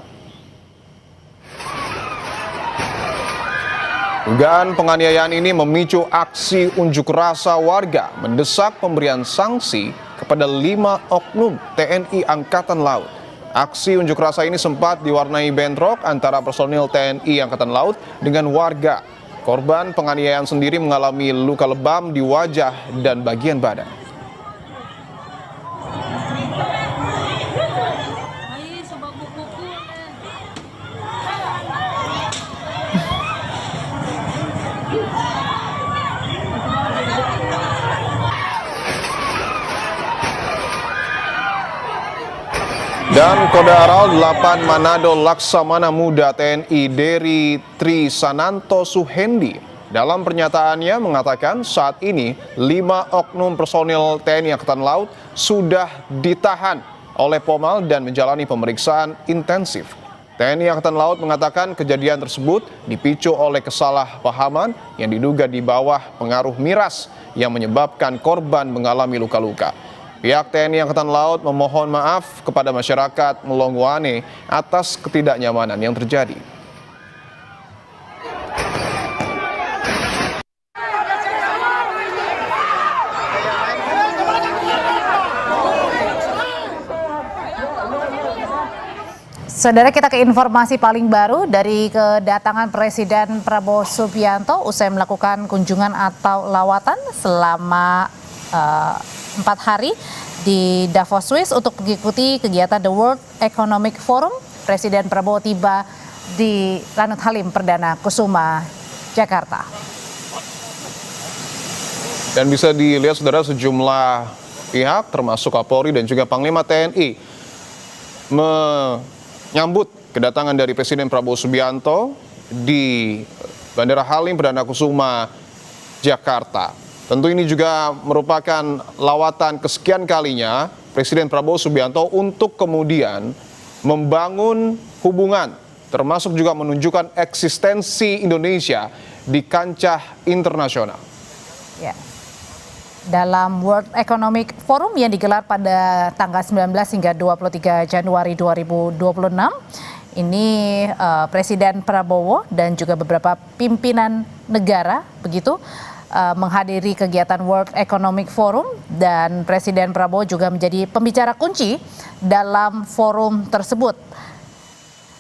Dugaan penganiayaan ini memicu aksi unjuk rasa warga mendesak pemberian sanksi kepada 5 oknum TNI Angkatan Laut. Aksi unjuk rasa ini sempat diwarnai bentrok antara personil TNI Angkatan Laut dengan warga. Korban penganiayaan sendiri mengalami luka lebam di wajah dan bagian badan. Dan Kodaral 8 Manado Laksamana Muda TNI Deri Tri Sananto Suhendi dalam pernyataannya mengatakan saat ini 5 oknum personil TNI Angkatan Laut sudah ditahan oleh Pomal dan menjalani pemeriksaan intensif. TNI Angkatan Laut mengatakan kejadian tersebut dipicu oleh kesalahpahaman yang diduga di bawah pengaruh miras yang menyebabkan korban mengalami luka-luka. Pihak TNI Angkatan Laut memohon maaf kepada masyarakat Melongwane atas ketidaknyamanan yang terjadi. Saudara, kita ke informasi paling baru dari kedatangan Presiden Prabowo Subianto usai melakukan kunjungan atau lawatan selama 4 hari di Davos, Swiss untuk mengikuti kegiatan The World Economic Forum. Presiden Prabowo tiba di Lanut Halim Perdana Kusuma, Jakarta. Dan bisa dilihat saudara, sejumlah pihak termasuk Kapolri dan juga Panglima TNI menyambut kedatangan dari Presiden Prabowo Subianto di Bandara Halim Perdana Kusuma, Jakarta. Tentu ini juga merupakan lawatan kesekian kalinya Presiden Prabowo Subianto untuk kemudian membangun hubungan, termasuk juga menunjukkan eksistensi Indonesia di kancah internasional. Ya. Dalam World Economic Forum yang digelar pada tanggal 19 hingga 23 Januari 2026, ini Presiden Prabowo dan juga beberapa pimpinan negara begitu menghadiri kegiatan World Economic Forum, dan Presiden Prabowo juga menjadi pembicara kunci dalam forum tersebut.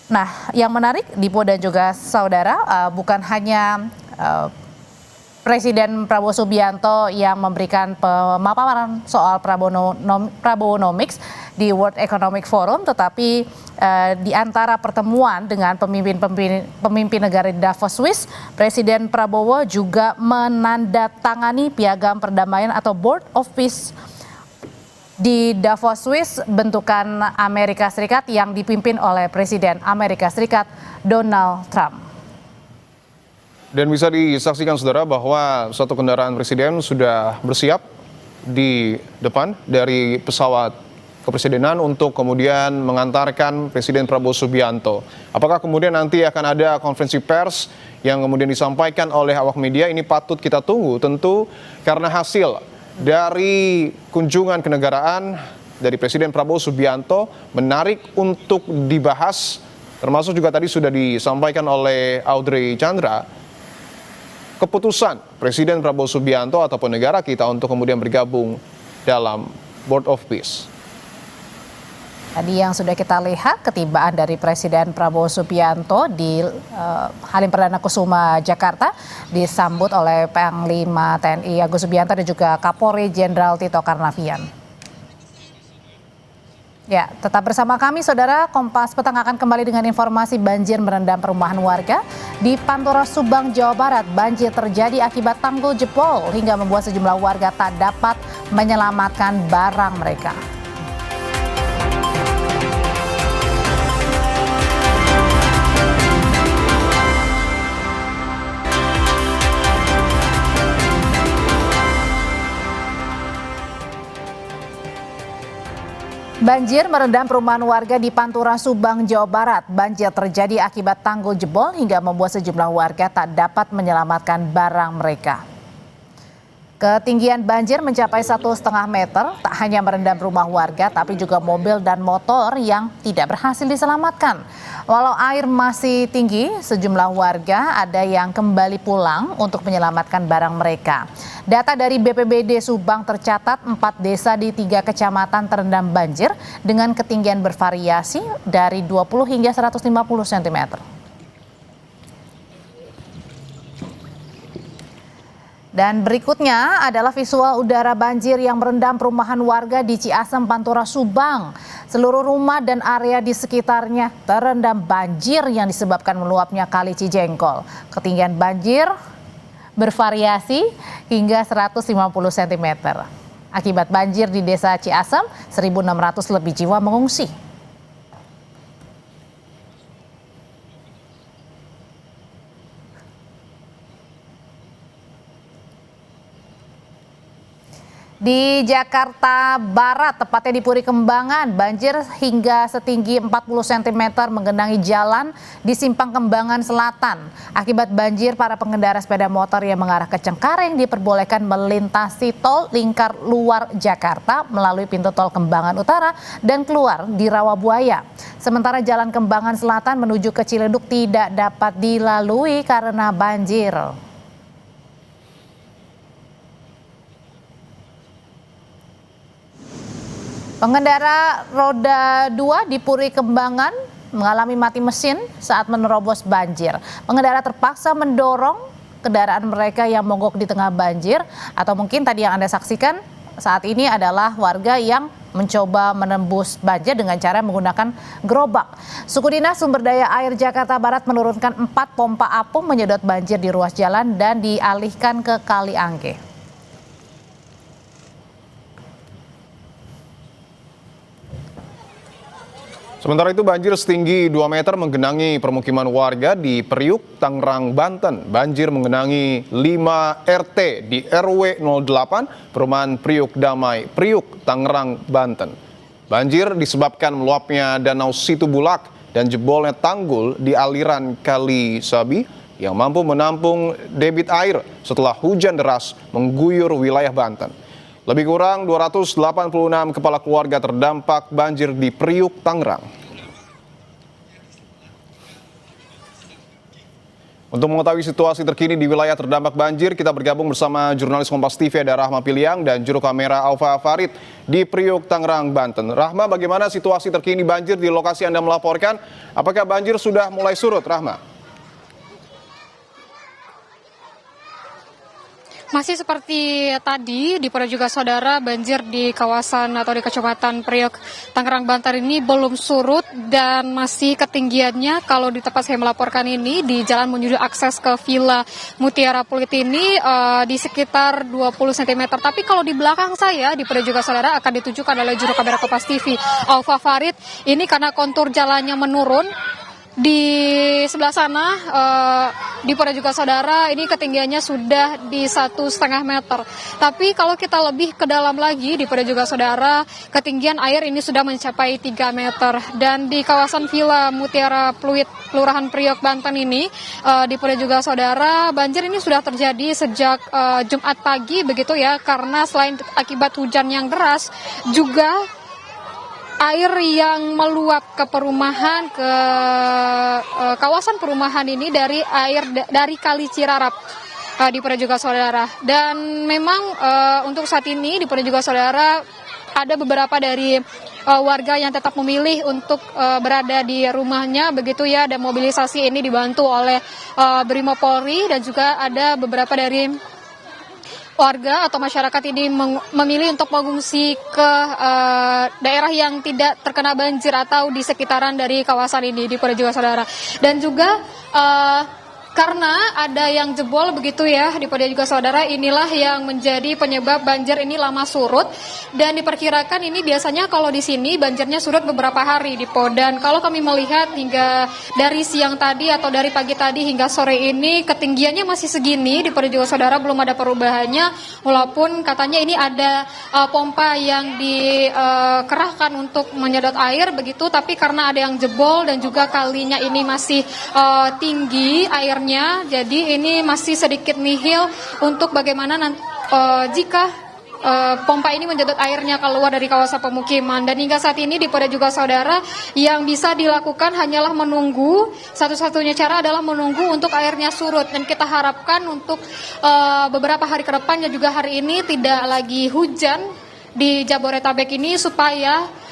Nah, yang menarik Dipo dan juga saudara, bukan hanya Presiden Prabowo Subianto yang memberikan pemaparan soal Prabowonomics di World Economic Forum, tetapi di antara pertemuan dengan pemimpin negara di Davos, Swiss, Presiden Prabowo juga menandatangani piagam perdamaian atau Board of Peace di Davos, Swiss, bentukan Amerika Serikat yang dipimpin oleh Presiden Amerika Serikat Donald Trump. Dan bisa disaksikan saudara bahwa satu kendaraan presiden sudah bersiap di depan dari pesawat kepresidenan untuk kemudian mengantarkan Presiden Prabowo Subianto. Apakah kemudian nanti akan ada konferensi pers yang kemudian disampaikan oleh awak media? Ini patut kita tunggu tentu, karena hasil dari kunjungan kenegaraan dari Presiden Prabowo Subianto menarik untuk dibahas, termasuk juga tadi sudah disampaikan oleh Audrey Chandra keputusan Presiden Prabowo Subianto ataupun negara kita untuk kemudian bergabung dalam Board of Peace. Tadi yang sudah kita lihat ketibaan dari Presiden Prabowo Subianto di Halim Perdana Kusuma, Jakarta, disambut oleh Panglima TNI Agus Subianto dan juga Kapolri Jenderal Tito Karnavian. Ya, tetap bersama kami, Saudara. Kompas Petang akan kembali dengan informasi banjir merendam perumahan warga di Pantura Subang, Jawa Barat. Banjir terjadi akibat tanggul jebol hingga membuat sejumlah warga tak dapat menyelamatkan barang mereka. Banjir merendam perumahan warga di Pantura Subang, Jawa Barat. Banjir terjadi akibat tanggul jebol hingga membuat sejumlah warga tak dapat menyelamatkan barang mereka. Ketinggian banjir mencapai 1,5 meter, tak hanya merendam rumah warga tapi juga mobil dan motor yang tidak berhasil diselamatkan. Walau air masih tinggi, sejumlah warga ada yang kembali pulang untuk menyelamatkan barang mereka. Data dari BPBD Subang tercatat 4 desa di 3 kecamatan terendam banjir dengan ketinggian bervariasi dari 20 hingga 150 cm. Dan berikutnya adalah visual udara banjir yang merendam perumahan warga di Ciasem, Pantura Subang. Seluruh rumah dan area di sekitarnya terendam banjir yang disebabkan meluapnya Kali Cijengkol. Ketinggian banjir bervariasi hingga 150 cm. Akibat banjir di Desa Ciasem, 1.600 lebih jiwa mengungsi. Di Jakarta Barat, tepatnya di Puri Kembangan, banjir hingga setinggi 40 cm menggenangi jalan di Simpang Kembangan Selatan. Akibat banjir, para pengendara sepeda motor yang mengarah ke Cengkareng diperbolehkan melintasi tol lingkar luar Jakarta melalui pintu tol Kembangan Utara dan keluar di Rawabuaya. Sementara jalan Kembangan Selatan menuju ke Ciledug tidak dapat dilalui karena banjir. Pengendara roda 2 di Puri Kembangan mengalami mati mesin saat menerobos banjir. Pengendara terpaksa mendorong kendaraan mereka yang mogok di tengah banjir, atau mungkin tadi yang Anda saksikan saat ini adalah warga yang mencoba menembus banjir dengan cara menggunakan gerobak. Suku Dinas Sumber Daya Air Jakarta Barat menurunkan 4 pompa apung menyedot banjir di ruas jalan dan dialihkan ke Kali Angke. Sementara itu banjir setinggi 2 meter menggenangi permukiman warga di Priuk, Tangerang, Banten. Banjir menggenangi 5 RT di RW 08, Perumahan Priuk Damai, Priuk, Tangerang, Banten. Banjir disebabkan meluapnya Danau Situbulak dan jebolnya tanggul di aliran Kali Sabi yang mampu menampung debit air setelah hujan deras mengguyur wilayah Banten. Lebih kurang 286 kepala keluarga terdampak banjir di Priuk, Tangerang. Untuk mengetahui situasi terkini di wilayah terdampak banjir, kita bergabung bersama jurnalis Kompas TV ada Rahma Piliang dan juru kamera Alfa Farid di Priuk, Tangerang, Banten. Rahma, bagaimana situasi terkini banjir di lokasi Anda melaporkan? Apakah banjir sudah mulai surut, Rahma? Masih seperti tadi, di pada juga saudara, banjir di kawasan atau di Kecamatan Priok, Tangerang, Banten ini belum surut dan masih ketinggiannya kalau di tempat saya melaporkan ini di jalan menuju akses ke Villa Mutiara Pluit ini di sekitar 20 cm. Tapi kalau di belakang saya, di pada juga saudara, akan ditunjukkan oleh juru kamera Kompas TV Alfa Farid, ini karena kontur jalannya menurun. Di sebelah sana, di pada juga saudara, ini ketinggiannya sudah di 1,5 meter. Tapi kalau kita lebih ke dalam lagi, di pada juga saudara, ketinggian air ini sudah mencapai 3 meter. Dan di kawasan Villa Mutiara Pluit, Kelurahan Priok, Banten ini, di pada juga saudara, banjir ini sudah terjadi sejak Jumat pagi, begitu ya, karena selain akibat hujan yang deras, juga air yang meluap ke perumahan, ke kawasan perumahan ini dari Kali Cirarap. di Polda juga saudara. Dan memang untuk saat ini di Polda juga saudara ada beberapa dari warga yang tetap memilih untuk berada di rumahnya begitu ya, dan mobilisasi ini dibantu oleh Brimob Polri, dan juga ada beberapa dari warga atau masyarakat ini memilih untuk mengungsi ke daerah yang tidak terkena banjir atau di sekitaran dari kawasan ini di Polda juga saudara. Dan juga karena ada yang jebol begitu ya di Polda juga saudara, inilah yang menjadi penyebab banjir ini lama surut, dan diperkirakan ini biasanya kalau di sini banjirnya surut beberapa hari di Polda. Dan kalau kami melihat hingga dari siang tadi atau dari pagi tadi hingga sore ini ketinggiannya masih segini di Polda juga saudara, belum ada perubahannya, walaupun katanya ini ada pompa yang dikerahkan untuk menyedot air begitu, tapi karena ada yang jebol dan juga kalinya ini masih tinggi airnya, jadi ini masih sedikit nihil untuk bagaimana jika pompa ini menjedot airnya keluar dari kawasan pemukiman. Dan hingga saat ini di Polda juga saudara yang bisa dilakukan hanyalah menunggu, satu-satunya cara adalah menunggu untuk airnya surut, dan kita harapkan untuk beberapa hari ke depan dan juga hari ini tidak lagi hujan di Jabodetabek ini supaya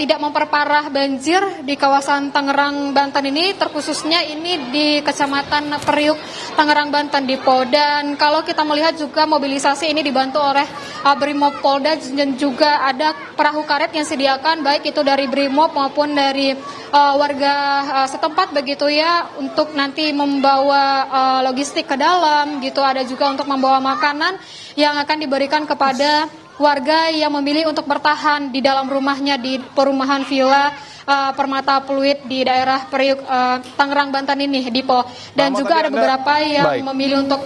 tidak memperparah banjir di kawasan Tangerang, Banten ini, terkhususnya ini di Kecamatan Periuk, Tangerang, Banten di Polda. Dan kalau kita melihat juga mobilisasi ini dibantu oleh Brimob Polda, dan juga ada perahu karet yang disediakan baik itu dari Brimob maupun dari warga setempat begitu ya, untuk nanti membawa logistik ke dalam gitu. Ada juga untuk membawa makanan yang akan diberikan kepada warga yang memilih untuk bertahan di dalam rumahnya di perumahan Villa Permata Pluit di daerah Periuk, Tangerang, Banten ini, Dipo. Dan juga ada beberapa yang memilih untuk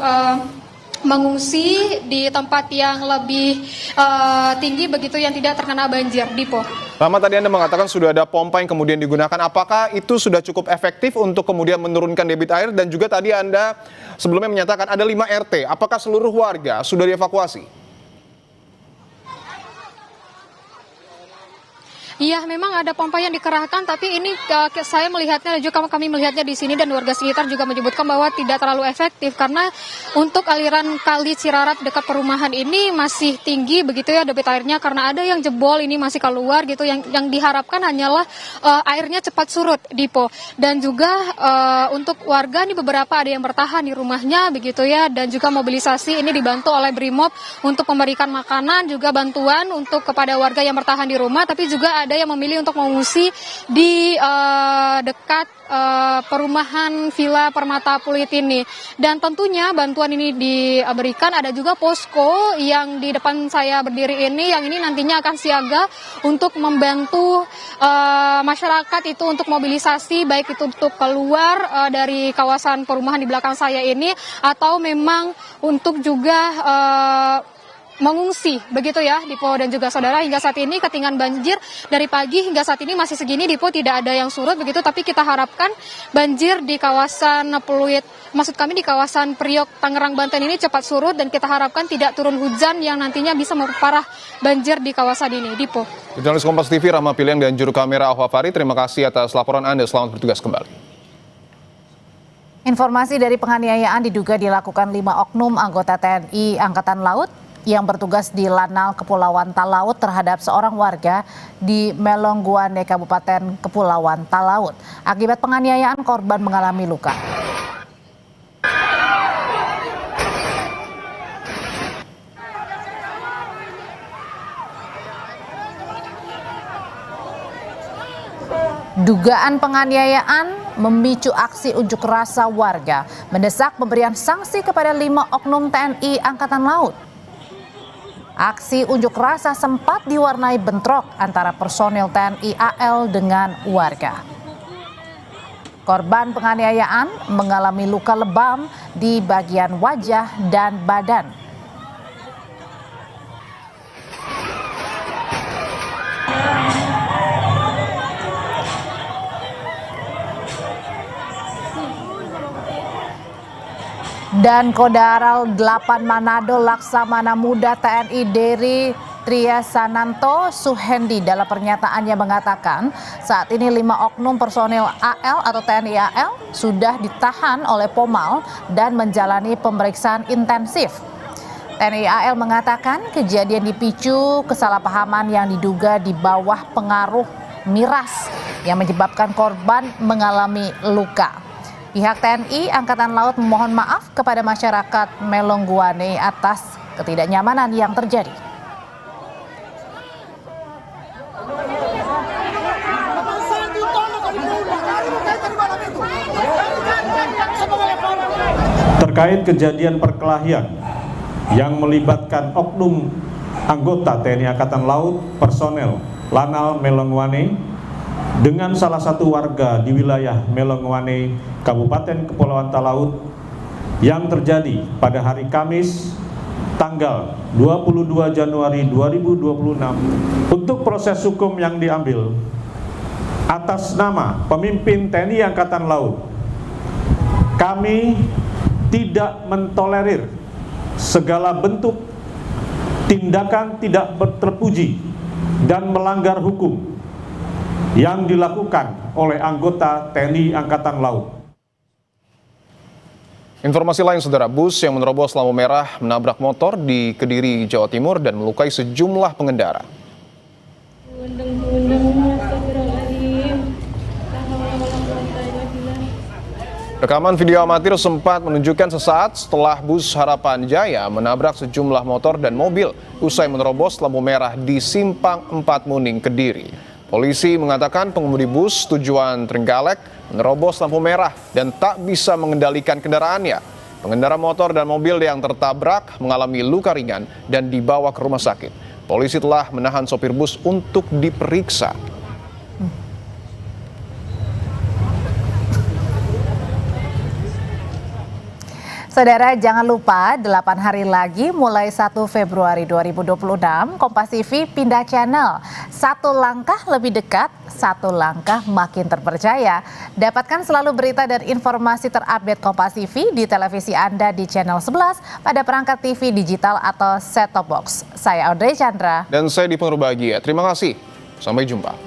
mengungsi di tempat yang lebih tinggi begitu, yang tidak terkena banjir, Dipo. Lama tadi Anda mengatakan sudah ada pompa yang kemudian digunakan. Apakah itu sudah cukup efektif untuk kemudian menurunkan debit air? Dan juga tadi Anda sebelumnya menyatakan ada 5 RT. Apakah seluruh warga sudah dievakuasi? Iya, memang ada pompa yang dikerahkan, tapi ini saya melihatnya dan juga kami melihatnya di sini, dan warga sekitar juga menyebutkan bahwa tidak terlalu efektif karena untuk aliran kali Cirarat dekat perumahan ini masih tinggi begitu ya debit airnya, karena ada yang jebol ini masih keluar gitu. Yang diharapkan hanyalah airnya cepat surut, Dipo. Dan juga untuk warga ini beberapa ada yang bertahan di rumahnya begitu ya, dan juga mobilisasi ini dibantu oleh Brimob untuk memberikan makanan juga bantuan untuk kepada warga yang bertahan di rumah, tapi juga ada yang memilih untuk mengungsi di dekat perumahan Villa Permata Pluit ini. Dan tentunya bantuan ini diberikan, ada juga posko yang di depan saya berdiri ini, yang ini nantinya akan siaga untuk membantu masyarakat itu untuk mobilisasi, baik itu untuk keluar dari kawasan perumahan di belakang saya ini, atau memang untuk juga mengungsi begitu ya, Dipo dan juga saudara. Hingga saat ini ketinggian banjir dari pagi hingga saat ini masih segini, Dipo, tidak ada yang surut begitu, tapi kita harapkan banjir di kawasan Pluit, maksud kami di kawasan Priok, Tangerang, Banten ini cepat surut, dan kita harapkan tidak turun hujan yang nantinya bisa memperparah banjir di kawasan ini, Dipo. Jurnalis Kompas TV Rahma Piliang dan juru kamera Ahwa Fari, terima kasih atas laporan Anda. Selamat bertugas kembali. Informasi dari penganiayaan diduga dilakukan 5 oknum anggota TNI Angkatan Laut yang bertugas di Lanal Kepulauan Talaut terhadap seorang warga di Melongguane, Kabupaten Kepulauan Talaut. Akibat penganiayaan, korban mengalami luka. Dugaan penganiayaan memicu aksi unjuk rasa warga mendesak pemberian sanksi kepada 5 oknum TNI Angkatan Laut. Aksi unjuk rasa sempat diwarnai bentrok antara personil TNI AL dengan warga. Korban penganiayaan mengalami luka lebam di bagian wajah dan badan. Dan Kodaral 8 Manado Laksamana Muda TNI Deri Triasananto Suhendi dalam pernyataannya mengatakan saat ini 5 oknum personil AL atau TNI AL sudah ditahan oleh Pomal dan menjalani pemeriksaan intensif. TNI AL mengatakan kejadian dipicu kesalahpahaman yang diduga di bawah pengaruh miras yang menyebabkan korban mengalami luka. Pihak TNI Angkatan Laut memohon maaf kepada masyarakat Melongguane atas ketidaknyamanan yang terjadi. Terkait kejadian perkelahian yang melibatkan oknum anggota TNI Angkatan Laut personel Lanal Melongguane dengan salah satu warga di wilayah Melongguane, Kabupaten Kepulauan Talaut yang terjadi pada hari Kamis tanggal 22 Januari 2026 untuk proses hukum yang diambil atas nama pemimpin TNI Angkatan Laut. Kami tidak mentolerir segala bentuk tindakan tidak terpuji dan melanggar hukum yang dilakukan oleh anggota TNI Angkatan Laut. Informasi lain, saudara, bus yang menerobos lampu merah menabrak motor di Kediri, Jawa Timur dan melukai sejumlah pengendara. Rekaman video amatir sempat menunjukkan sesaat setelah bus Harapan Jaya menabrak sejumlah motor dan mobil usai menerobos lampu merah di Simpang 4 Muning, Kediri. Polisi mengatakan pengemudi bus tujuan Trenggalek menerobos lampu merah dan tak bisa mengendalikan kendaraannya. Pengendara motor dan mobil yang tertabrak mengalami luka ringan dan dibawa ke rumah sakit. Polisi telah menahan sopir bus untuk diperiksa. Saudara, jangan lupa 8 hari lagi mulai 1 Februari 2026 Kompas TV pindah channel. Satu langkah lebih dekat, satu langkah makin terpercaya. Dapatkan selalu berita dan informasi terupdate Kompas TV di televisi Anda di channel 11 pada perangkat TV digital atau set-top box. Saya Audrey Chandra. Dan saya Dipen Rubagia. Terima kasih. Sampai jumpa.